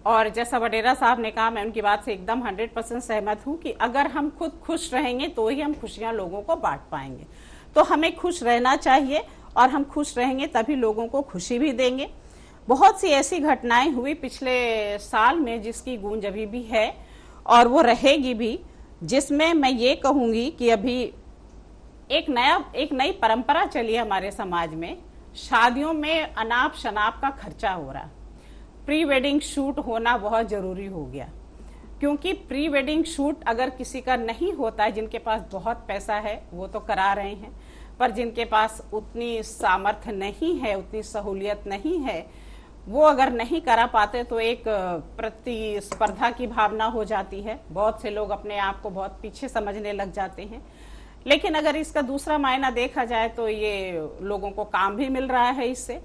और जैसा वडेरा साहब ने कहा, मैं उनकी बात से एकदम 100% सहमत हूं कि अगर हम खुद खुश रहेंगे तो ही हम खुशियां लोगों को बांट पाएंगे। तो हमें खुश रहना चाहिए और हम खुश रहेंगे तभी लोगों को खुशी भी देंगे। बहुत सी ऐसी घटनाएं हुई पिछले साल में जिसकी गूंज अभी भी है और वो रहेगी भी, जिसमें मैं ये कहूंगी कि अभी एक नई परंपरा चली है हमारे समाज में। शादियों में अनाप शनाप का खर्चा हो रहा है। प्री वेडिंग शूट होना बहुत जरूरी हो गया, क्योंकि प्री वेडिंग शूट अगर किसी का नहीं होता है, जिनके पास बहुत पैसा है वो तो करा रहे हैं, पर जिनके पास उतनी सामर्थ्य नहीं है, उतनी सहूलियत नहीं है, वो अगर नहीं करा पाते तो एक प्रतिस्पर्धा की भावना हो जाती है। बहुत से लोग अपने आप को बहुत पीछे समझने लग जाते हैं। लेकिन अगर इसका दूसरा मायना देखा जाए तो ये लोगों को काम भी मिल रहा है इससे।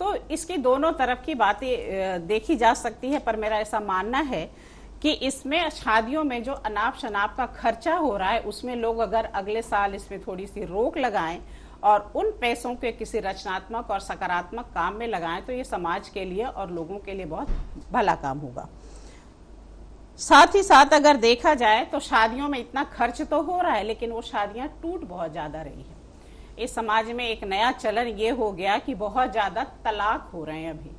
तो इसकी दोनों तरफ की बातें देखी जा सकती है, पर मेरा ऐसा मानना है कि इसमें शादियों में जो अनाप शनाप का खर्चा हो रहा है, उसमें लोग अगर अगले साल इसमें थोड़ी सी रोक लगाएं और उन पैसों के किसी रचनात्मक और सकारात्मक काम में लगाएं, तो ये समाज के लिए और लोगों के लिए बहुत भला काम होगा। साथ ही साथ अगर देखा जाए तो शादियों में इतना खर्च तो हो रहा है, लेकिन वो शादियां टूट बहुत ज्यादा रही है। इस समाज में एक नया चलन ये हो गया कि बहुत ज्यादा तलाक हो रहे हैं। अभी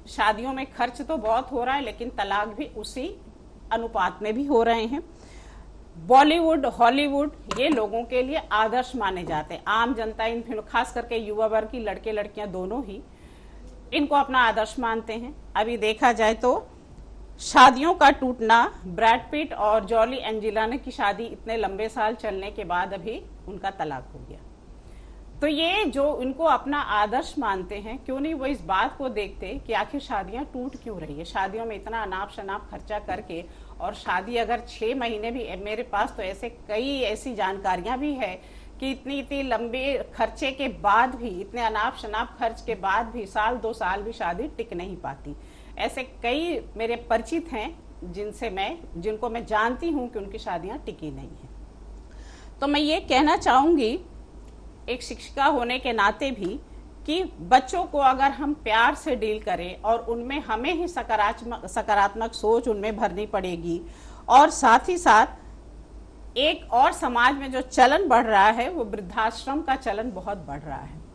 शादियों में खर्च तो बहुत हो रहा है, लेकिन तलाक भी उसी अनुपात में भी हो रहे हैं। बॉलीवुड, हॉलीवुड ये लोगों के लिए आदर्श माने जाते हैं। आम जनता इन फिल्म, खास करके युवा वर्ग की लड़के लड़कियां दोनों ही इनको अपना आदर्श मानते हैं। अभी देखा जाए तो शादियों का टूटना, ब्रैड पिट और जॉली एंजेलिना की शादी इतने लंबे साल चलने के बाद अभी उनका तलाक हो गया। तो ये जो इनको अपना आदर्श मानते हैं, क्यों नहीं वो इस बात को देखते कि आखिर शादियां टूट क्यों रही है। शादियों में इतना अनाप शनाप खर्चा करके, और शादी अगर 6 महीने भी, मेरे पास तो ऐसे कई ऐसी जानकारियां भी है कि इतनी लंबे खर्चे के बाद भी, इतने अनाप शनाप खर्च के बाद भी साल 2 साल भी शादी टिक नहीं पाती। ऐसे कई मेरे परिचित हैं जिनको मैं जानती हूं कि उनकी शादियां टिकी नहीं है। तो मैं ये कहना चाहूंगी एक शिक्षिका होने के नाते भी कि बच्चों को अगर हम प्यार से डील करें और उनमें हमें ही सकारात्मक सोच उनमें भरनी पड़ेगी। और साथ ही साथ एक और समाज में जो चलन बढ़ रहा है वो वृद्धाश्रम का चलन बहुत बढ़ रहा है।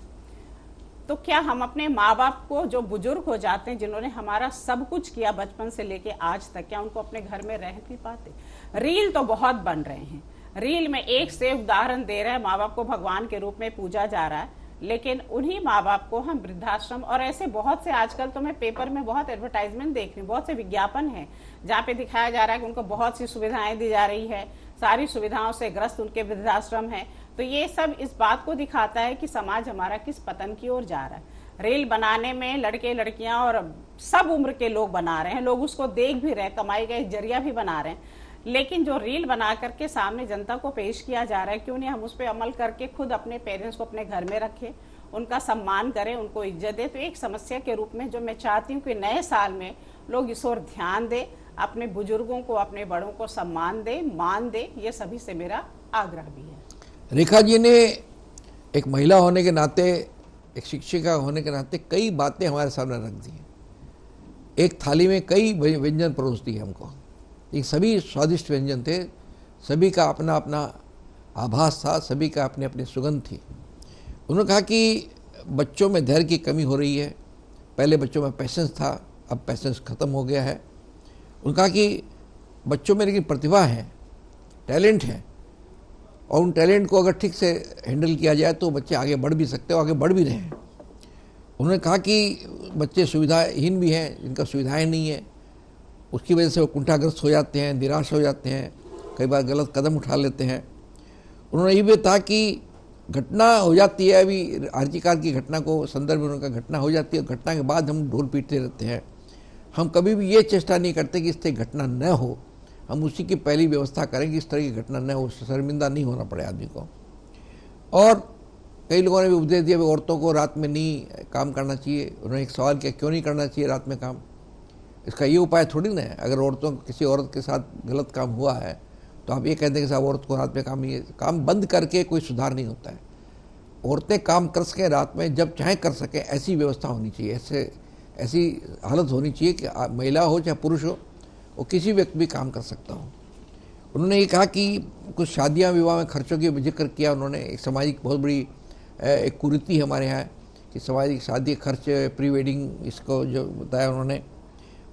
तो क्या हम अपने माँ बाप को, जो बुजुर्ग हो जाते हैं, जिन्होंने हमारा सब कुछ किया बचपन से लेके आज तक, क्या उनको अपने घर में रह नहीं पाते? रील तो बहुत बन रहे हैं, रील में एक से उदाहरण दे रहे हैं, माँ बाप को भगवान के रूप में पूजा जा रहा है, लेकिन उन्हीं माँ बाप को हम वृद्धाश्रम, और ऐसे बहुत से आजकल तो मैं पेपर में बहुत एडवर्टाइजमेंट देख रही हूँ, बहुत से विज्ञापन है जहाँ पे दिखाया जा रहा है कि उनको बहुत सी सुविधाएं दी जा रही है, सारी सुविधाओं से ग्रस्त उनके वृद्धाश्रम है। तो ये सब इस बात को दिखाता है कि समाज हमारा किस पतन की ओर जा रहा है। रील बनाने में लड़के लड़कियां और सब उम्र के लोग बना रहे हैं, लोग उसको देख भी रहे हैं, कमाई का एक जरिया भी बना रहे हैं। लेकिन जो रील बना करके सामने जनता को पेश किया जा रहा है, क्यों नहीं हम उस पर अमल करके खुद अपने पेरेंट्स को अपने घर में रखें, उनका सम्मान करें, उनको इज्जत दें। तो एक समस्या के रूप में जो मैं चाहती हूँ कि नए साल में लोग इस ओर ध्यान दें, अपने बुजुर्गों को, अपने बड़ों को सम्मान दें, मान दें। ये सभी से मेरा आग्रह भी है। रेखा जी ने एक महिला होने के नाते, एक शिक्षिका होने के नाते कई बातें हमारे सामने रख दी हैं। एक थाली में कई व्यंजन परोस दिए हमको, ये सभी स्वादिष्ट व्यंजन थे, सभी का अपना अपना आभास था, सभी का अपनी अपनी सुगंध थी। उन्होंने कहा कि बच्चों में धैर्य की कमी हो रही है, पहले बच्चों में पैसेंस था, अब पैसेंस ख़त्म हो गया है। उन्होंने कहा कि बच्चों में लेकिन प्रतिभा है, टैलेंट है, और उन टैलेंट को अगर ठीक से हैंडल किया जाए तो बच्चे आगे बढ़ भी सकते हैं, और आगे बढ़ भी रहे हैं। उन्होंने कहा कि बच्चे सुविधाहीन भी हैं, जिनका सुविधाएं नहीं है, उसकी वजह से वो कुंठाग्रस्त हो जाते हैं, निराश हो जाते हैं, कई बार गलत कदम उठा लेते हैं। उन्होंने ये भी कहा कि घटना हो जाती है, अभी आर्जिकार की घटना को संदर्भ में उनका घटना हो जाती है, घटना के बाद हम ढोल पीटते रहते हैं, हम कभी भी ये चेष्टा नहीं करते कि इस तरह घटना न हो, हम उसी की पहली व्यवस्था करें कि इस तरह की घटना न हो, शर्मिंदा नहीं होना पड़े आदमी को। और कई लोगों ने भी उपदेश दिया औरतों को रात में नहीं काम करना चाहिए। उन्होंने एक सवाल किया, क्यों नहीं करना चाहिए रात में काम? इसका ये उपाय थोड़ी ना है, अगर किसी औरत के साथ गलत काम हुआ है तो आप ये कहते हैं कि साहब औरत को रात में काम बंद करके कोई सुधार नहीं होता है। औरतें काम कर सकें रात में, जब चाहे कर सकें, ऐसी व्यवस्था होनी चाहिए, ऐसी हालत होनी चाहिए कि महिला हो चाहे पुरुष हो, वो किसी व्यक्ति भी काम कर सकता हो। उन्होंने ये कहा कि कुछ शादियां विवाह में खर्चों की जिक्र किया उन्होंने। एक सामाजिक बहुत बड़ी एक कुरीति है हमारे यहाँ कि सामाजिक शादी खर्च, प्री वेडिंग, इसको जो बताया उन्होंने।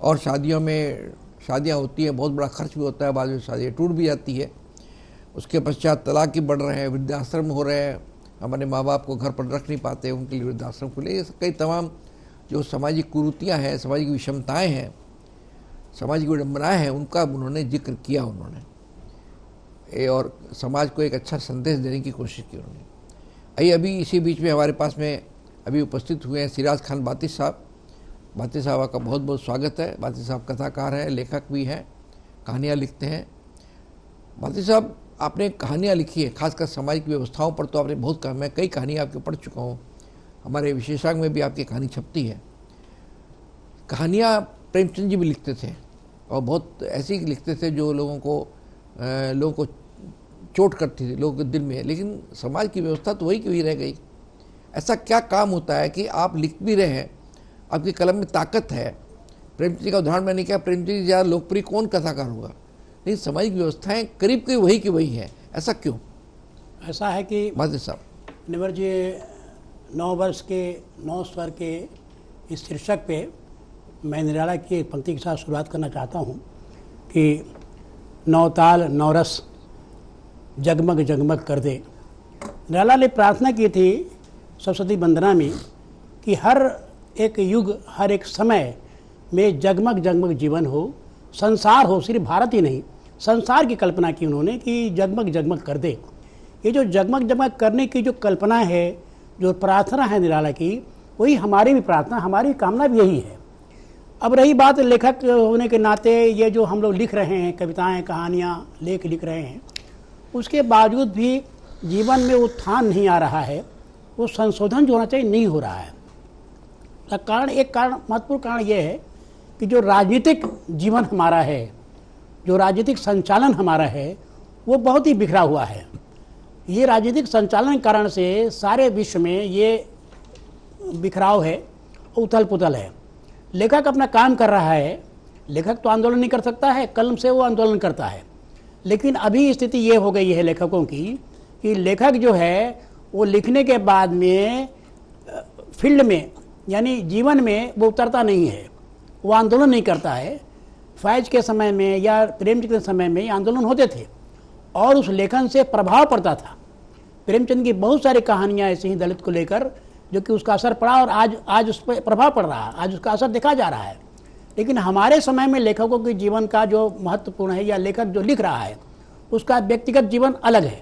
और शादियां होती हैं, बहुत बड़ा खर्च भी होता है, बाद में शादियाँ टूट भी जाती है। उसके पश्चात तलाक की बढ़ रहे हैं, वृद्धाश्रम हो रहे हैं, हमारे माँ बाप को घर पर रख नहीं पाते, उनके लिए वृद्धाश्रम खुले। ये कई तमाम जो सामाजिक कुरीतियाँ हैं, सामाजिक विषमताएँ हैं, सामाजिक विडम्बनाएँ हैं, उनका उन्होंने जिक्र किया उन्होंने, और समाज को एक अच्छा संदेश देने की कोशिश की उन्होंने। आइए अभी इसी बीच में हमारे पास में अभी उपस्थित हुए हैं सिराज खान बाती साहब। बाती साहब का बहुत बहुत स्वागत है। बाती साहब कथाकार हैं, लेखक भी हैं, कहानियाँ लिखते हैं। बाती साहब, आपने कहानियाँ लिखी है, खासकर सामाजिक व्यवस्थाओं पर तो आपने बहुत कहा, मैं कई कहानियाँ आपके पढ़ चुका हूँ, हमारे विशेषांक में भी आपकी कहानी छपती है। कहानियाँ प्रेमचंद जी भी लिखते थे, और बहुत ऐसी लिखते थे जो लोगों को चोट करती थी लोगों के दिल में, लेकिन समाज की व्यवस्था तो वही की वही रह गई। ऐसा क्या काम होता है कि आप लिख भी रहे हैं, आपकी कलम में ताकत है। प्रेमचंद जी का उदाहरण मैंने किया, प्रेमचंद जी ज़्यादा लोकप्रिय कौन कथाकार होगा, लेकिन सामाजिक व्यवस्थाएं करीब करीब वही की वही हैं। ऐसा क्यों? ऐसा है कि बाती साहब, निवर जी 9 वर्ष के 9 स्वर के इस शीर्षक पे मैं निराला की एक पंक्ति के साथ शुरुआत करना चाहता हूँ कि 9 ताल 9 रस जगमग जगमग कर दे। निराला ने प्रार्थना की थी सरस्वती वंदना में कि हर एक युग, हर एक समय में जगमग जगमग जीवन हो, संसार हो, सिर्फ भारत ही नहीं संसार की कल्पना की उन्होंने कि जगमग जगमग कर दे। ये जो जगमग जगमग करने की जो कल्पना है, जो प्रार्थना है निराला की, वही हमारी भी प्रार्थना, हमारी कामना भी यही है। अब रही बात लेखक होने के नाते, ये जो हम लोग लिख रहे हैं, कविताएं, कहानियाँ, लेख लिख रहे हैं, उसके बावजूद भी जीवन में उत्थान नहीं आ रहा है, वो संशोधन जो होना चाहिए नहीं हो रहा है। एक कारण, महत्वपूर्ण कारण ये है कि जो राजनीतिक जीवन हमारा है, जो राजनीतिक संचालन हमारा है, वो बहुत ही बिखरा हुआ है। ये राजनीतिक संचालन के कारण से सारे विश्व में ये बिखराव है, उथल पुथल है। लेखक अपना काम कर रहा है, लेखक तो आंदोलन नहीं कर सकता है, कलम से वो आंदोलन करता है। लेकिन अभी स्थिति ये हो गई है लेखकों की कि लेखक जो है वो लिखने के बाद में फील्ड में, यानी जीवन में वो उतरता नहीं है, वो आंदोलन नहीं करता है। फैज के समय में या प्रेमचंद के समय में आंदोलन होते थे और उस लेखन से प्रभाव पड़ता था। प्रेमचंद की बहुत सारी कहानियाँ ऐसी ही दलित को लेकर जो कि उसका असर पड़ा और आज उस पर प्रभाव पड़ रहा है, आज उसका असर देखा जा रहा है। लेकिन हमारे समय में लेखकों के जीवन का जो महत्वपूर्ण है, या लेखक जो लिख रहा है उसका व्यक्तिगत जीवन अलग है,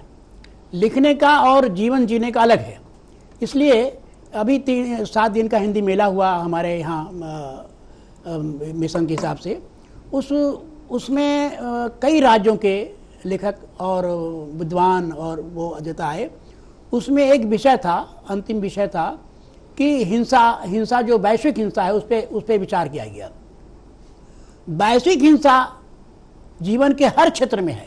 लिखने का और जीवन जीने का अलग है। इसलिए अभी 7 दिन का हिंदी मेला हुआ हमारे यहाँ मिशन के हिसाब से, उसमें कई राज्यों के लेखक और विद्वान और वो अध्येता आए। उसमें एक विषय था, अंतिम विषय था कि हिंसा जो वैश्विक हिंसा है उस पे विचार किया गया। वैश्विक हिंसा जीवन के हर क्षेत्र में है,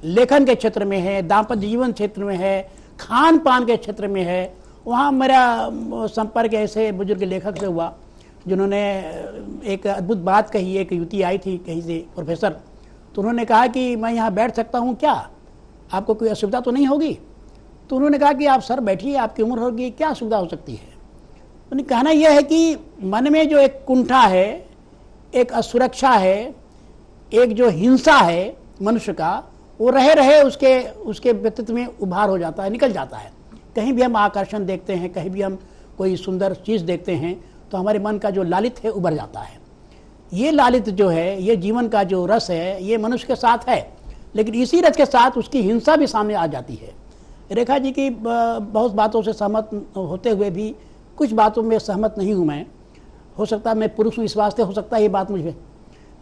लेखन के क्षेत्र में है, दाम्पत्य जीवन क्षेत्र में है, खान पान के क्षेत्र में है। वहाँ मेरा संपर्क ऐसे बुजुर्ग लेखक से हुआ जिन्होंने एक अद्भुत बात कही। एक युवती आई थी कहीं से, प्रोफेसर, तो उन्होंने कहा कि मैं यहाँ बैठ सकता हूँ क्या, आपको कोई असुविधा तो नहीं होगी? तो उन्होंने कहा कि आप सर बैठिए, आपकी उम्र होगी, क्या असुविधा हो सकती है? उन्हें कहना यह है कि मन में जो एक कुंठा है, एक असुरक्षा है, एक जो हिंसा है मनुष्य का, वो रहे रहे उसके व्यक्तित्व में उभार हो जाता है, निकल जाता है। कहीं भी हम आकर्षण देखते हैं, कहीं भी हम कोई सुंदर चीज़ देखते हैं तो हमारे मन का जो लालित है उभर जाता है। ये लालित जो है, ये जीवन का जो रस है, ये मनुष्य के साथ है, लेकिन इसी रस के साथ उसकी हिंसा भी सामने आ जाती है। रेखा जी की बहुत बातों से सहमत होते हुए भी कुछ बातों में सहमत नहीं हूँ मैं। हो सकता है मैं पुरुष हूँ इस वास्ते हो सकता है ये बात मुझे,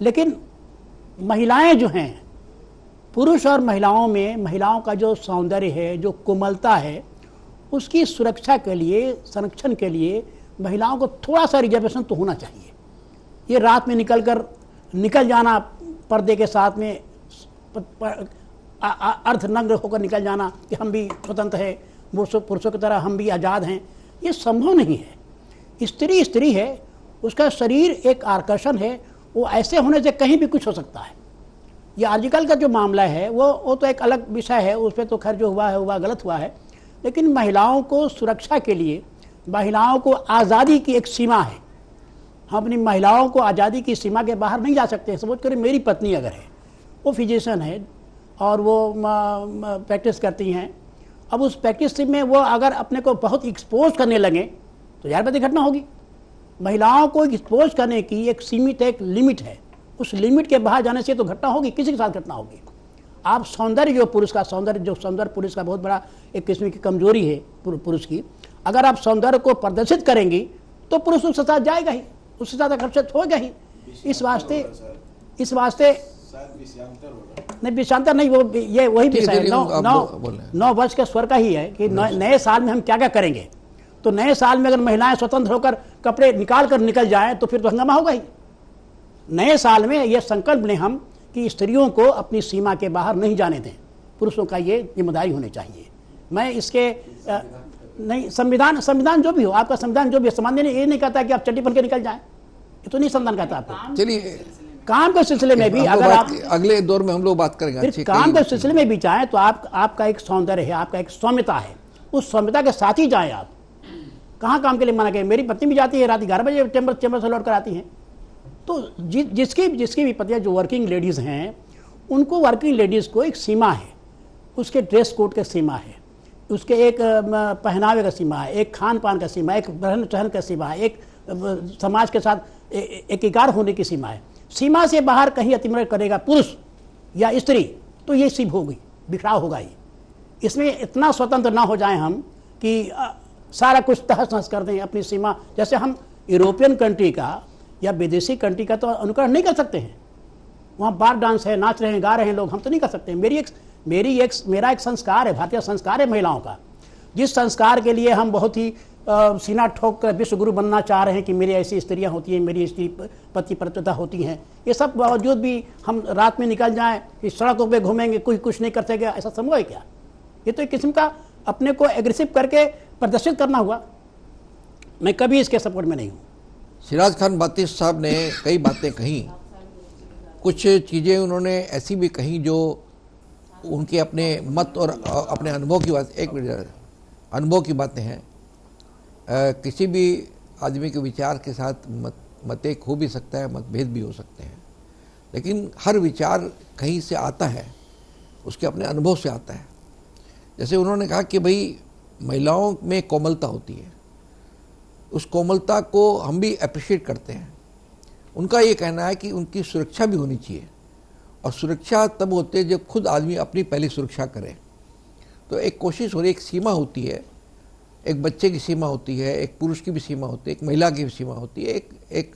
लेकिन महिलाएं जो हैं, पुरुष और महिलाओं में महिलाओं का जो सौंदर्य है, जो कोमलता है, उसकी सुरक्षा के लिए, संरक्षण के लिए महिलाओं को थोड़ा सा रिजर्वेशन तो होना चाहिए। ये रात में निकल जाना पर्दे के साथ में, अर्धनग्न होकर निकल जाना कि हम भी स्वतंत्र हैं, पुरुषों की तरह हम भी आज़ाद हैं, ये संभव नहीं है। स्त्री स्त्री है, उसका शरीर एक आकर्षण है, वो ऐसे होने से कहीं भी कुछ हो सकता है। ये आजकल का जो मामला है वो तो एक अलग विषय है, उस पर तो खैर जो हुआ है हुआ, गलत हुआ है। लेकिन महिलाओं को सुरक्षा के लिए, महिलाओं को आज़ादी की एक सीमा है। हम अपनी महिलाओं को आज़ादी की सीमा के बाहर नहीं जा सकते। समझ करें मेरी पत्नी अगर है, वो फिजिशियन है और वो प्रैक्टिस करती हैं, अब उस प्रैक्टिस में वो अगर अपने को बहुत एक्सपोज करने लगे तो यार बड़ी घटना होगी। महिलाओं को एक्सपोज करने की एक सीमित, एक लिमिट है, उस लिमिट के बाहर जाने से तो घटना होगी, किसी के साथ घटना होगी। आप सौंदर्य, जो पुरुष का सौंदर्य पुरुष का बहुत बड़ा एक किस्म की कमजोरी है पुरुष की, अगर आप सौंदर्य को प्रदर्शित करेंगी तो पुरुष उसके साथ जाएगा ही, उसके साथ आकर्षित होगा ही। इस वास्ते नहीं, विषांतर नहीं, वो ये वही विषय है। 9 वर्ष के स्वर का ही है कि नए साल में हम क्या क्या करेंगे। तो नए साल में अगर महिलाएं स्वतंत्र होकर कपड़े निकल जाएं तो फिर तो हंगामा होगा ही। नए साल में ये संकल्प लें हम कि स्त्रियों को अपनी सीमा के बाहर नहीं जाने दें, पुरुषों का ये जिम्मेदारी होनी चाहिए। मैं इसके नहीं, संविधान जो भी हो, आपका संविधान जो भी है, संविधान ये नहीं कहता कि आप चड्डी पहन के निकल जाएं, ये तो नहीं संविधान कहता आपको। चलिए, काम के सिलसिले में भी अगर आप अगले दौर में हम लोग बात करेंगे, फिर काम के सिलसिले में भी जाएं तो आपका एक सौंदर्य है, आपका एक सौम्यता है, उस सौम्यता के साथ ही जाएं। आप कहाँ काम के लिए मना करें? मेरी पत्नी भी जाती है, रात 11 बजे चैम्बर से लौट कर आती हैं। तो जिसकी भी पत्नियां जो वर्किंग लेडीज़ हैं, उनको वर्किंग लेडीज़ को एक सीमा है, उसके ड्रेस कोड का सीमा है, उसके एक पहनावे का सीमा है, एक खान पान का सीमा है, एक रहन सहन का सीमा है, एक समाज के साथ एकीकार होने की सीमा है। सीमा से बाहर कहीं अतिक्रमण करेगा पुरुष या स्त्री तो ये सिर्फ होगी, बिखराव होगा ही। इसमें इतना स्वतंत्र ना हो जाएं हम कि सारा कुछ तहस नहस कर दें अपनी सीमा। जैसे हम यूरोपियन कंट्री का या विदेशी कंट्री का तो अनुकरण नहीं कर सकते हैं, वहाँ बार डांस है, नाच रहे हैं, गा रहे हैं लोग, हम तो नहीं कर सकते। मेरा एक संस्कार है, भारतीय संस्कार है महिलाओं का, जिस संस्कार के लिए हम बहुत ही सीना ठोक कर विश्व गुरु बनना चाह रहे हैं कि मेरी ऐसी स्त्रियां होती हैं, मेरी स्त्री पति पतिव्रता होती हैं। ये सब बावजूद भी हम रात में निकल जाएं, इस सड़कों पे घूमेंगे, कोई कुछ नहीं कर सकेगा, ऐसा संभव है क्या? ये तो एक किस्म का अपने को एग्रेसिव करके प्रदर्शित करना हुआ। मैं कभी इसके सपोर्ट में नहीं हूँ। सिराज खान बातिश साहब ने कई बातें कही, कुछ चीज़ें उन्होंने ऐसी भी कही जो उनके अपने मत और अपने अनुभव की बात, एक मिनट, अनुभव की बातें हैं। किसी भी आदमी के विचार के साथ मत हो भी सकता है, मतभेद भी हो सकते हैं, लेकिन हर विचार कहीं से आता है, उसके अपने अनुभव से आता है। जैसे उन्होंने कहा कि भाई महिलाओं में कोमलता होती है, उस कोमलता को हम भी अप्रिशिएट करते हैं। उनका ये कहना है कि उनकी सुरक्षा भी होनी चाहिए, और सुरक्षा तब होती है जब खुद आदमी अपनी पहली सुरक्षा करे। तो एक कोशिश हो रही, एक सीमा होती है, एक बच्चे की सीमा होती है, एक पुरुष की भी सीमा होती है, एक महिला की भी सीमा होती है, एक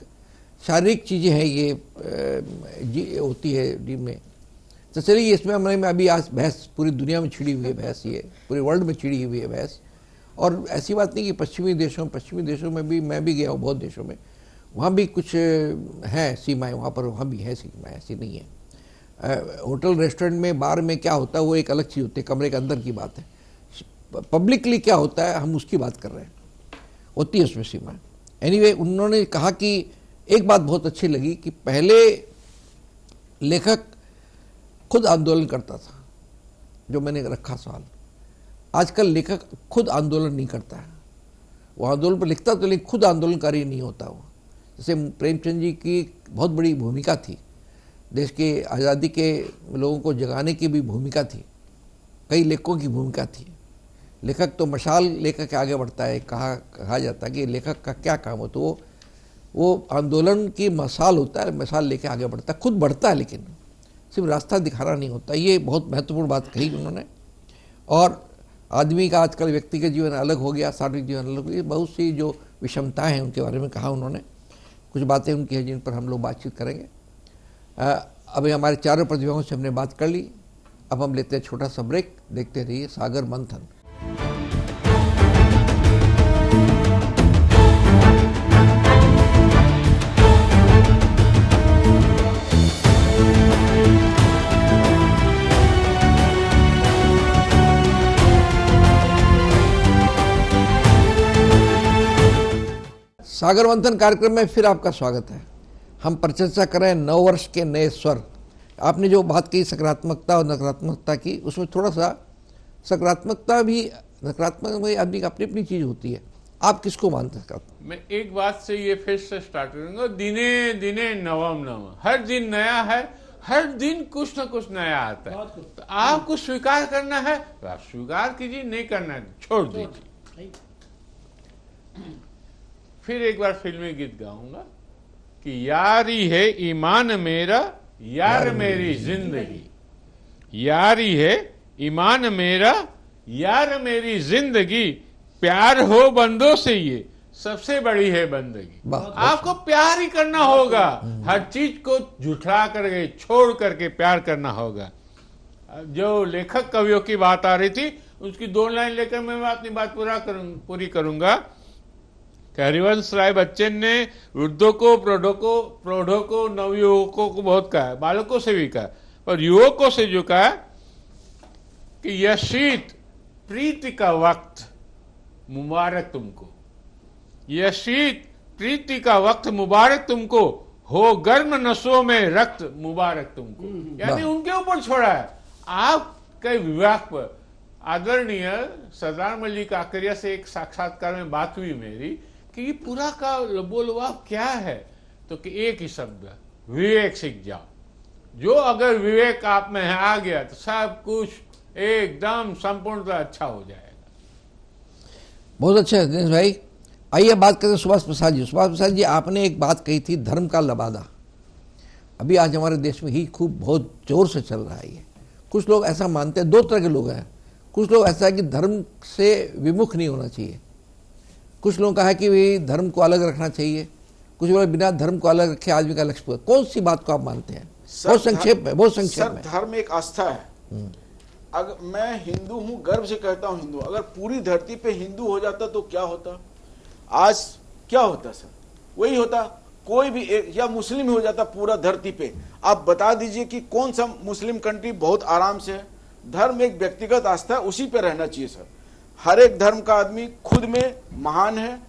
शारीरिक चीज़ें हैं, ये होती है डी में। तो चलिए इसमें हमारे अभी आज बहस पूरी दुनिया में छिड़ी हुई है, बहस ये पूरे वर्ल्ड में छिड़ी हुई है बहस। और ऐसी बात नहीं कि पश्चिमी देशों में भी, मैं भी गया हूँ बहुत देशों में, वहाँ भी कुछ हैं सीमाएँ, वहाँ भी है सीमाएँ, ऐसी नहीं है। होटल रेस्टोरेंट में बार में क्या होता है वो एक अलग चीज़ होती है, कमरे के अंदर की बात है। पब्लिकली क्या होता है हम उसकी बात कर रहे हैं, होती है उसमें सीमाएँ। एनीवे, उन्होंने कहा कि एक बात बहुत अच्छी लगी कि पहले लेखक खुद आंदोलन करता था, जो मैंने रखा सवाल। आजकल लेखक खुद आंदोलन नहीं करता है, वो आंदोलन पर लिखता तो लेकिन खुद आंदोलनकारी नहीं होता वो। जैसे प्रेमचंद जी की बहुत बड़ी भूमिका थी, देश के आज़ादी के लोगों को जगाने की भी भूमिका थी, कई लेखकों की भूमिका थी। लेखक तो मशाल लेकर के आगे बढ़ता है, कहा जाता है कि लेखक का क्या काम हो, तो वो आंदोलन की मशाल होता है, मशाल लेके आगे बढ़ता है, खुद बढ़ता है, लेकिन सिर्फ रास्ता दिखाना नहीं होता। ये बहुत महत्वपूर्ण बात कही उन्होंने। और आदमी का आजकल व्यक्ति का जीवन अलग हो गया, सार्वजनिक जीवन अलग हो गया, बहुत सी जो विषमताएं हैं उनके बारे में कहा उन्होंने। कुछ बातें उनकी हैं जिन पर हम लोग बातचीत करेंगे। अभी हमारे चारों प्रतिभाओं से हमने बात कर ली, अब हम लेते हैं छोटा सा ब्रेक। देखते रहिए सागर मंथन। सागर मंथन कार्यक्रम में फिर आपका स्वागत है। हम परिचर्चा करें नव वर्ष के नए स्वर। आपने जो बात की सकारात्मकता और नकारात्मकता की, उसमें थोड़ा सा सकारात्मकता भी, नकारात्मक में आदमी की अपनी अपनी चीज़ होती है। आप किसको मानते हैं? मैं एक बात से ये फिर से स्टार्ट करूंगा, दिने दिने नवम नव, हर दिन नया है, हर दिन कुछ ना कुछ नया आता है। तो आपको स्वीकार करना है तो आप स्वीकार कीजिए, नहीं करना है छोड़ दीजिए। फिर एक बार फिल्मी गीत गाऊंगा कि यारी है ईमान मेरा, यार मेरी जिंदगी, यारी है ईमान मेरा, यार मेरी जिंदगी, प्यार हो बंदों से ये सबसे बड़ी है बंदगी। आपको प्यार ही करना होगा, हर चीज को झुठला करके छोड़ करके प्यार करना होगा। जो लेखक कवियों की बात आ रही थी, उसकी 2 लाइन लेकर मैं अपनी बात पूरी करूंगा। हरिवंश राय बच्चन ने वृद्धों को, प्रौढ़ों को, नवयुवकों को बहुत कहा, बालकों से भी कहा, पर युवकों से जो कहा कि यह शीत प्रीति का वक्त मुबारक तुमको, यह शीत प्रीति का वक्त मुबारक तुमको, हो गर्म नसों में रक्त मुबारक तुमको। यानी उनके ऊपर छोड़ा है। आपके विवाह पर आदरणीय सरदार मल्लिक काकरिया से एक साक्षात्कार में बात हुई मेरी कि ये पूरा का बोलवाब क्या है, तो कि एक ही शब्द, विवेक सीख जाओ। जो अगर विवेक आप में आ गया तो सब कुछ एकदम संपूर्णतः अच्छा हो जाएगा। बहुत अच्छा है दिनेश भाई। आइए बात करते हैं सुभाष प्रसाद जी। सुभाष प्रसाद जी, आपने एक बात कही थी, धर्म का लबादा। अभी आज हमारे देश में ही खूब बहुत जोर से चल रहा है ये। कुछ लोग ऐसा मानते हैं, दो तरह के लोग हैं। कुछ लोग ऐसा है कि धर्म से विमुख नहीं होना चाहिए, कुछ लोगों का है कि भाई धर्म को अलग रखना चाहिए, कुछ लोग बिना धर्म को अलग रखे आदमी का लक्ष्य पूरा। कौन सी बात को आप मानते हैं? बहुत संक्षेप में, बहुत संक्षेप में। धर्म एक आस्था है। अगर मैं हिंदू हूं, गर्व से कहता हूं हिंदू, अगर पूरी धरती पे हिंदू हो जाता तो क्या होता? आज क्या होता सर? वही होता, कोई भी या मुस्लिम हो जाता पूरा धरती पे। आप बता दीजिए कि कौन सा मुस्लिम कंट्री बहुत आराम से है? धर्म एक व्यक्तिगत आस्था है, उसी पे रहना चाहिए सर। हर एक धर्म का आदमी खुद में महान है,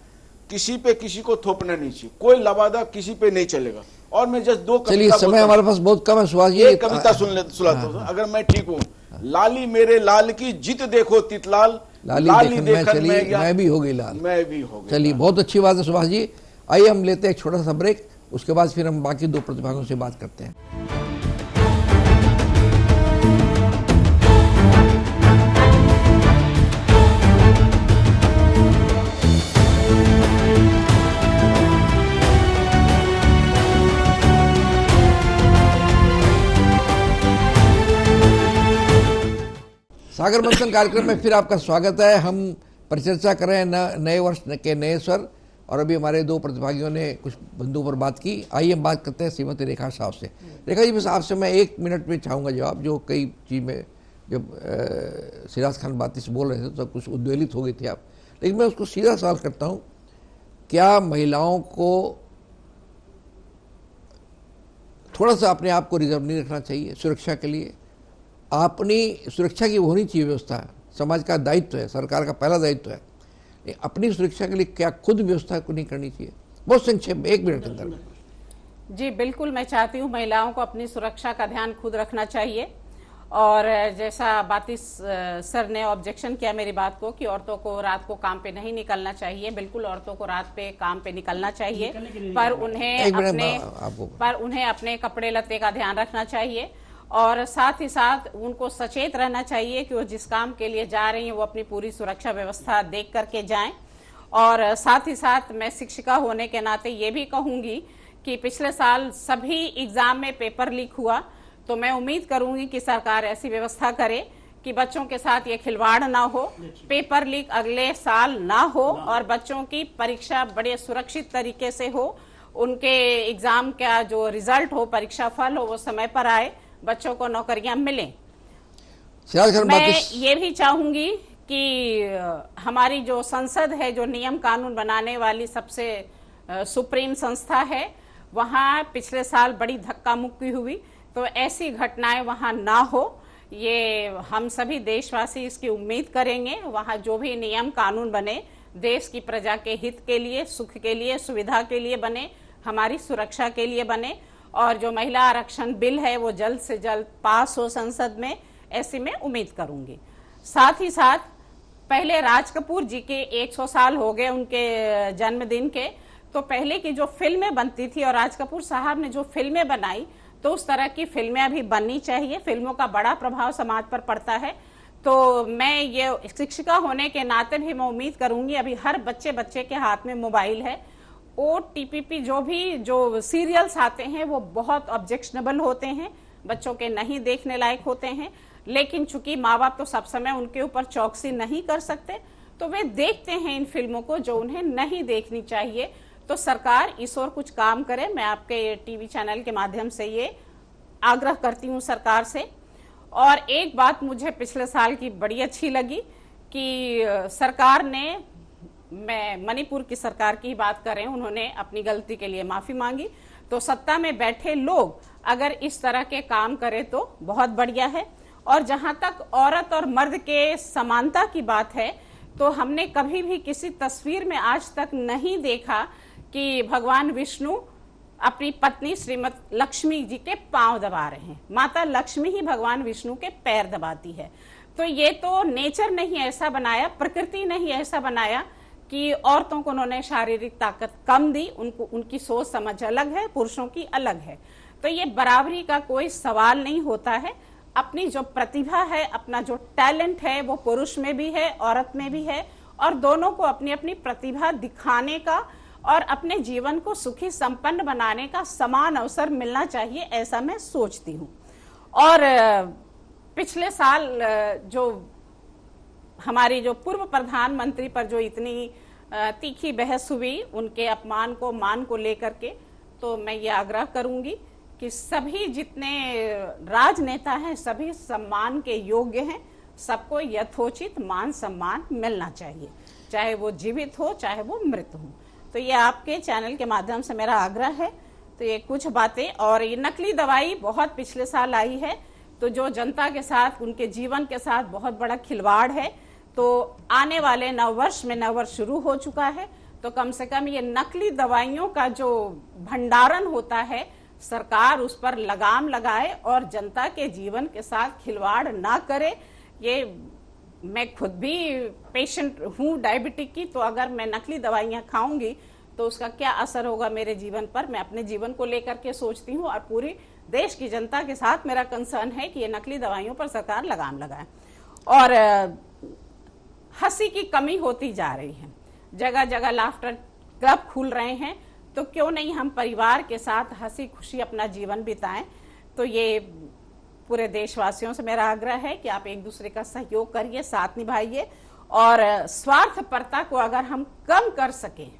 किसी पे किसी को थोपना नहीं चाहिए, कोई लबादा किसी पे नहीं चलेगा। और मैं जस्ट दो चलिए, समय हमारे पास बहुत कम है सुभाष जी। एक कविता सुनाता हूं अगर मैं ठीक हूं। लाली मेरे लाल की जित देखो तितलाल, लाली देखन मैं भी हो गई लाल, मैं भी हो गई। चलिए, बहुत अच्छी बात है सुभाष जी। आइए हम लेते हैं एक छोटा सा ब्रेक, उसके बाद फिर हम बाकी दो प्रतिभागियों से बात करते हैं। सागर मंथन कार्यक्रम में फिर आपका स्वागत है। हम परिचर्चा कर रहे हैं नए वर्ष के नए स्वर, और अभी हमारे दो प्रतिभागियों ने कुछ बिंदुओं पर बात की। आइए हम बात करते हैं श्रीमती रेखा साहब से। रेखा जी, बस आपसे मैं 1 मिनट में चाहूँगा जवाब। जो कई चीज़ में जब सिराज खान बाती से बोल रहे थे तो कुछ उद्वेलित हो गई थी आप, लेकिन मैं उसको सीधा सवाल करता हूँ, क्या महिलाओं को थोड़ा सा अपने आप को रिजर्व नहीं रखना चाहिए सुरक्षा के लिए? अपनी सुरक्षा की होनी चाहिए व्यवस्था, समाज का दायित्व है, सरकार का पहला दायित्व है। अपनी सुरक्षा के लिए क्या खुद व्यवस्था को नहीं करनी चाहिए? बहुत संक्षेप में 1 मिनट के अंदर। जी बिल्कुल, मैं चाहती हूँ महिलाओं को अपनी सुरक्षा का ध्यान खुद रखना चाहिए। और जैसा बाती सर ने ऑब्जेक्शन किया मेरी बात को कि औरतों को रात को काम पे नहीं निकलना चाहिए, बिल्कुल औरतों को रात पे काम पे निकलना चाहिए, पर उन्हें अपने कपड़े लत्ते का ध्यान रखना चाहिए। और साथ ही साथ उनको सचेत रहना चाहिए कि वो जिस काम के लिए जा रही हैं वो अपनी पूरी सुरक्षा व्यवस्था देख करके जाएं। और साथ ही साथ मैं शिक्षिका होने के नाते ये भी कहूंगी कि पिछले साल सभी एग्जाम में पेपर लीक हुआ, तो मैं उम्मीद करूंगी कि सरकार ऐसी व्यवस्था करे कि बच्चों के साथ ये खिलवाड़ ना हो, पेपर लीक अगले साल ना हो और बच्चों की परीक्षा बड़े सुरक्षित तरीके से हो, उनके एग्जाम का जो रिजल्ट हो, परीक्षा फल हो, वो समय पर आए, बच्चों को नौकरियां मिलें। मैं ये भी चाहूंगी कि हमारी जो संसद है, जो नियम कानून बनाने वाली सबसे सुप्रीम संस्था है, वहां पिछले साल बड़ी धक्का मुक्की हुई, तो ऐसी घटनाएं वहां ना हो, ये हम सभी देशवासी इसकी उम्मीद करेंगे। वहां जो भी नियम कानून बने देश की प्रजा के हित के लिए, सुख के लिए, सुविधा के लिए बने, हमारी सुरक्षा के लिए बने। और जो महिला आरक्षण बिल है वो जल्द से जल्द पास हो संसद में, ऐसी मैं उम्मीद करूंगी। साथ ही साथ पहले राज कपूर जी के 100 साल हो गए उनके जन्मदिन के, तो पहले की जो फिल्में बनती थी और राज कपूर साहब ने जो फिल्में बनाई, तो उस तरह की फिल्में अभी बननी चाहिए। फिल्मों का बड़ा प्रभाव समाज पर पड़ता है। तो मैं ये शिक्षिका होने के नाते भी मैं उम्मीद करूंगी, अभी हर बच्चे के हाथ में मोबाइल है। OTP जो सीरियल्स आते हैं वो बहुत ऑब्जेक्शनेबल होते हैं, बच्चों के नहीं देखने लायक होते हैं, लेकिन चूंकि माँ बाप तो सब समय उनके ऊपर चौकसी नहीं कर सकते, तो वे देखते हैं इन फिल्मों को जो उन्हें नहीं देखनी चाहिए। तो सरकार इस ओर कुछ काम करे, मैं आपके टीवी चैनल के माध्यम से ये आग्रह करती हूँ सरकार से। और एक बात मुझे पिछले साल की बड़ी अच्छी लगी कि सरकार ने, मैं मणिपुर की सरकार की बात करें, उन्होंने अपनी गलती के लिए माफी मांगी। तो सत्ता में बैठे लोग अगर इस तरह के काम करें तो बहुत बढ़िया है। और जहां तक औरत और मर्द के समानता की बात है, तो हमने कभी भी किसी तस्वीर में आज तक नहीं देखा कि भगवान विष्णु अपनी पत्नी श्रीमती लक्ष्मी जी के पांव दबा रहे हैं। माता लक्ष्मी ही भगवान विष्णु के पैर दबाती है। तो ये तो नेचर नहीं ऐसा बनाया, प्रकृति नहीं ऐसा बनाया कि औरतों को उन्होंने शारीरिक ताकत कम दी, उनको उनकी सोच समझ अलग है, पुरुषों की अलग है। तो ये बराबरी का कोई सवाल नहीं होता है। अपनी जो प्रतिभा है, अपना जो टैलेंट है, वो पुरुष में भी है, औरत में भी है, और दोनों को अपनी अपनी प्रतिभा दिखाने का और अपने जीवन को सुखी संपन्न बनाने का समान अवसर मिलना चाहिए, ऐसा मैं सोचती हूँ। और पिछले साल जो हमारी जो पूर्व प्रधानमंत्री पर जो इतनी तीखी बहस हुई, उनके अपमान को, मान को लेकर के, तो मैं ये आग्रह करूंगी कि सभी जितने राजनेता हैं सभी सम्मान के योग्य हैं, सबको यथोचित मान सम्मान मिलना चाहिए, चाहे वो जीवित हो चाहे वो मृत हो। तो ये आपके चैनल के माध्यम से मेरा आग्रह है। तो ये कुछ बातें, और ये नकली दवाई बहुत पिछले साल आई है, तो जो जनता के साथ, उनके जीवन के साथ बहुत बड़ा खिलवाड़ है। तो आने वाले नववर्ष में, नववर्ष शुरू हो चुका है, तो कम से कम ये नकली दवाइयों का जो भंडारण होता है, सरकार उस पर लगाम लगाए और जनता के जीवन के साथ खिलवाड़ ना करे। ये मैं खुद भी पेशेंट हूँ डायबिटिक की, तो अगर मैं नकली दवाइयाँ खाऊंगी तो उसका क्या असर होगा मेरे जीवन पर, मैं अपने जीवन को लेकर के सोचती हूँ। और पूरी देश की जनता के साथ मेरा कंसर्न है कि ये नकली दवाइयों पर सरकार लगाम लगाए। और हंसी की कमी होती जा रही है, जगह जगह लाफ्टर क्लब खुल रहे हैं, तो क्यों नहीं हम परिवार के साथ हंसी खुशी अपना जीवन बिताएं। तो ये पूरे देशवासियों से मेरा आग्रह है कि आप एक दूसरे का सहयोग करिए, साथ निभाइए, और स्वार्थपरता को अगर हम कम कर सकें,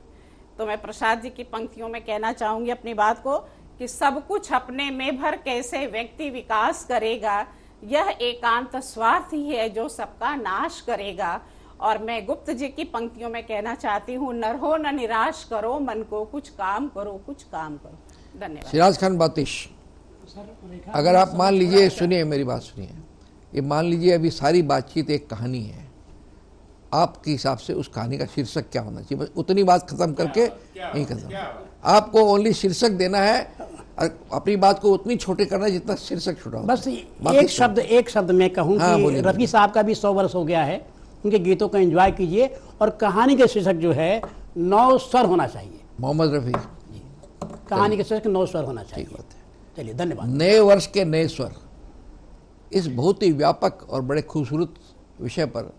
तो मैं प्रसाद जी की पंक्तियों में कहना चाहूंगी अपनी बात को कि सब कुछ अपने में भर कैसे व्यक्ति विकास करेगा, यह एकांत स्वार्थ ही है जो सबका नाश करेगा। और मैं गुप्त जी की पंक्तियों में कहना चाहती हूँ, न रहो न निराश करो मन को, कुछ काम करो, कुछ काम करो। धन्यवाद। सिराज खान बातिश, अगर आप मान लीजिए, सुनिए मेरी बात सुनिए, ये मान लीजिए अभी सारी बातचीत एक कहानी है, आपके हिसाब से उस कहानी का शीर्षक क्या होना चाहिए? बस उतनी बात खत्म करके नहीं खत्म, आपको ओनली शीर्षक देना है, अपनी बात को उतनी छोटे करना है जितना शीर्षक छोटा हो। बस एक शब्द मैं कहूँ कि रफी साहब का भी 100 वर्ष हो गया है, उनके गीतों का एंजॉय कीजिए, और कहानी के शीर्षक जो है 9 स्वर होना चाहिए। मोहम्मद रफी, कहानी के शीर्षक 9 स्वर होना चाहिए। ठीक बात है। चलिए, धन्यवाद। नए वर्ष के नए स्वर, इस बहुत ही व्यापक और बड़े खूबसूरत विषय पर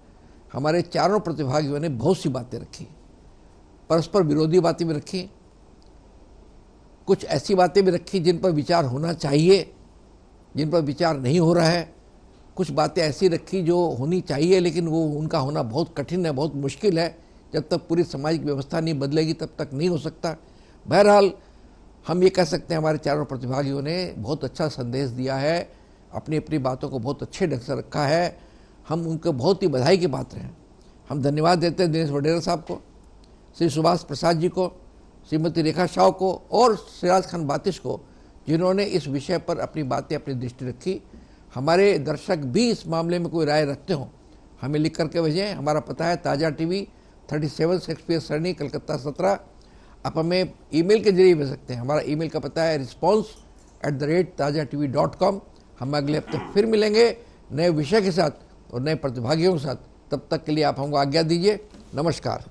हमारे चारों प्रतिभागियों ने बहुत सी बातें रखी, परस्पर विरोधी बातें भी रखी, कुछ ऐसी बातें भी रखी जिन पर विचार होना चाहिए, जिन पर विचार नहीं हो रहा है, कुछ बातें ऐसी रखी जो होनी चाहिए लेकिन वो उनका होना बहुत कठिन है, बहुत मुश्किल है। जब तक पूरी सामाजिक व्यवस्था नहीं बदलेगी तब तक नहीं हो सकता। बहरहाल हम ये कह सकते हैं हमारे चारों प्रतिभागियों ने बहुत अच्छा संदेश दिया है, अपनी अपनी बातों को बहुत अच्छे ढंग से रखा है। हम उनको बहुत ही बधाई के पात्र हैं। हम धन्यवाद देते हैं दिनेश वडेरा साहब को, श्री सुभाष प्रसाद जी को, श्रीमती रेखा शाह को और सिराज खान बातिश को, जिन्होंने इस विषय पर अपनी बातें, अपनी दृष्टि रखी। हमारे दर्शक भी इस मामले में कोई राय रखते हों, हमें लिख करके भेजें। हमारा पता है ताज़ा टीवी 37 शेक्सपियर सरनी, कलकत्ता 17। आप हमें ईमेल के जरिए भेज सकते हैं। हमारा ईमेल का पता है response@tajatv.com। हम अगले हफ्ते फिर मिलेंगे नए विषय के साथ और नए प्रतिभागियों के साथ। तब तक के लिए आप हमको आज्ञा दीजिए। नमस्कार।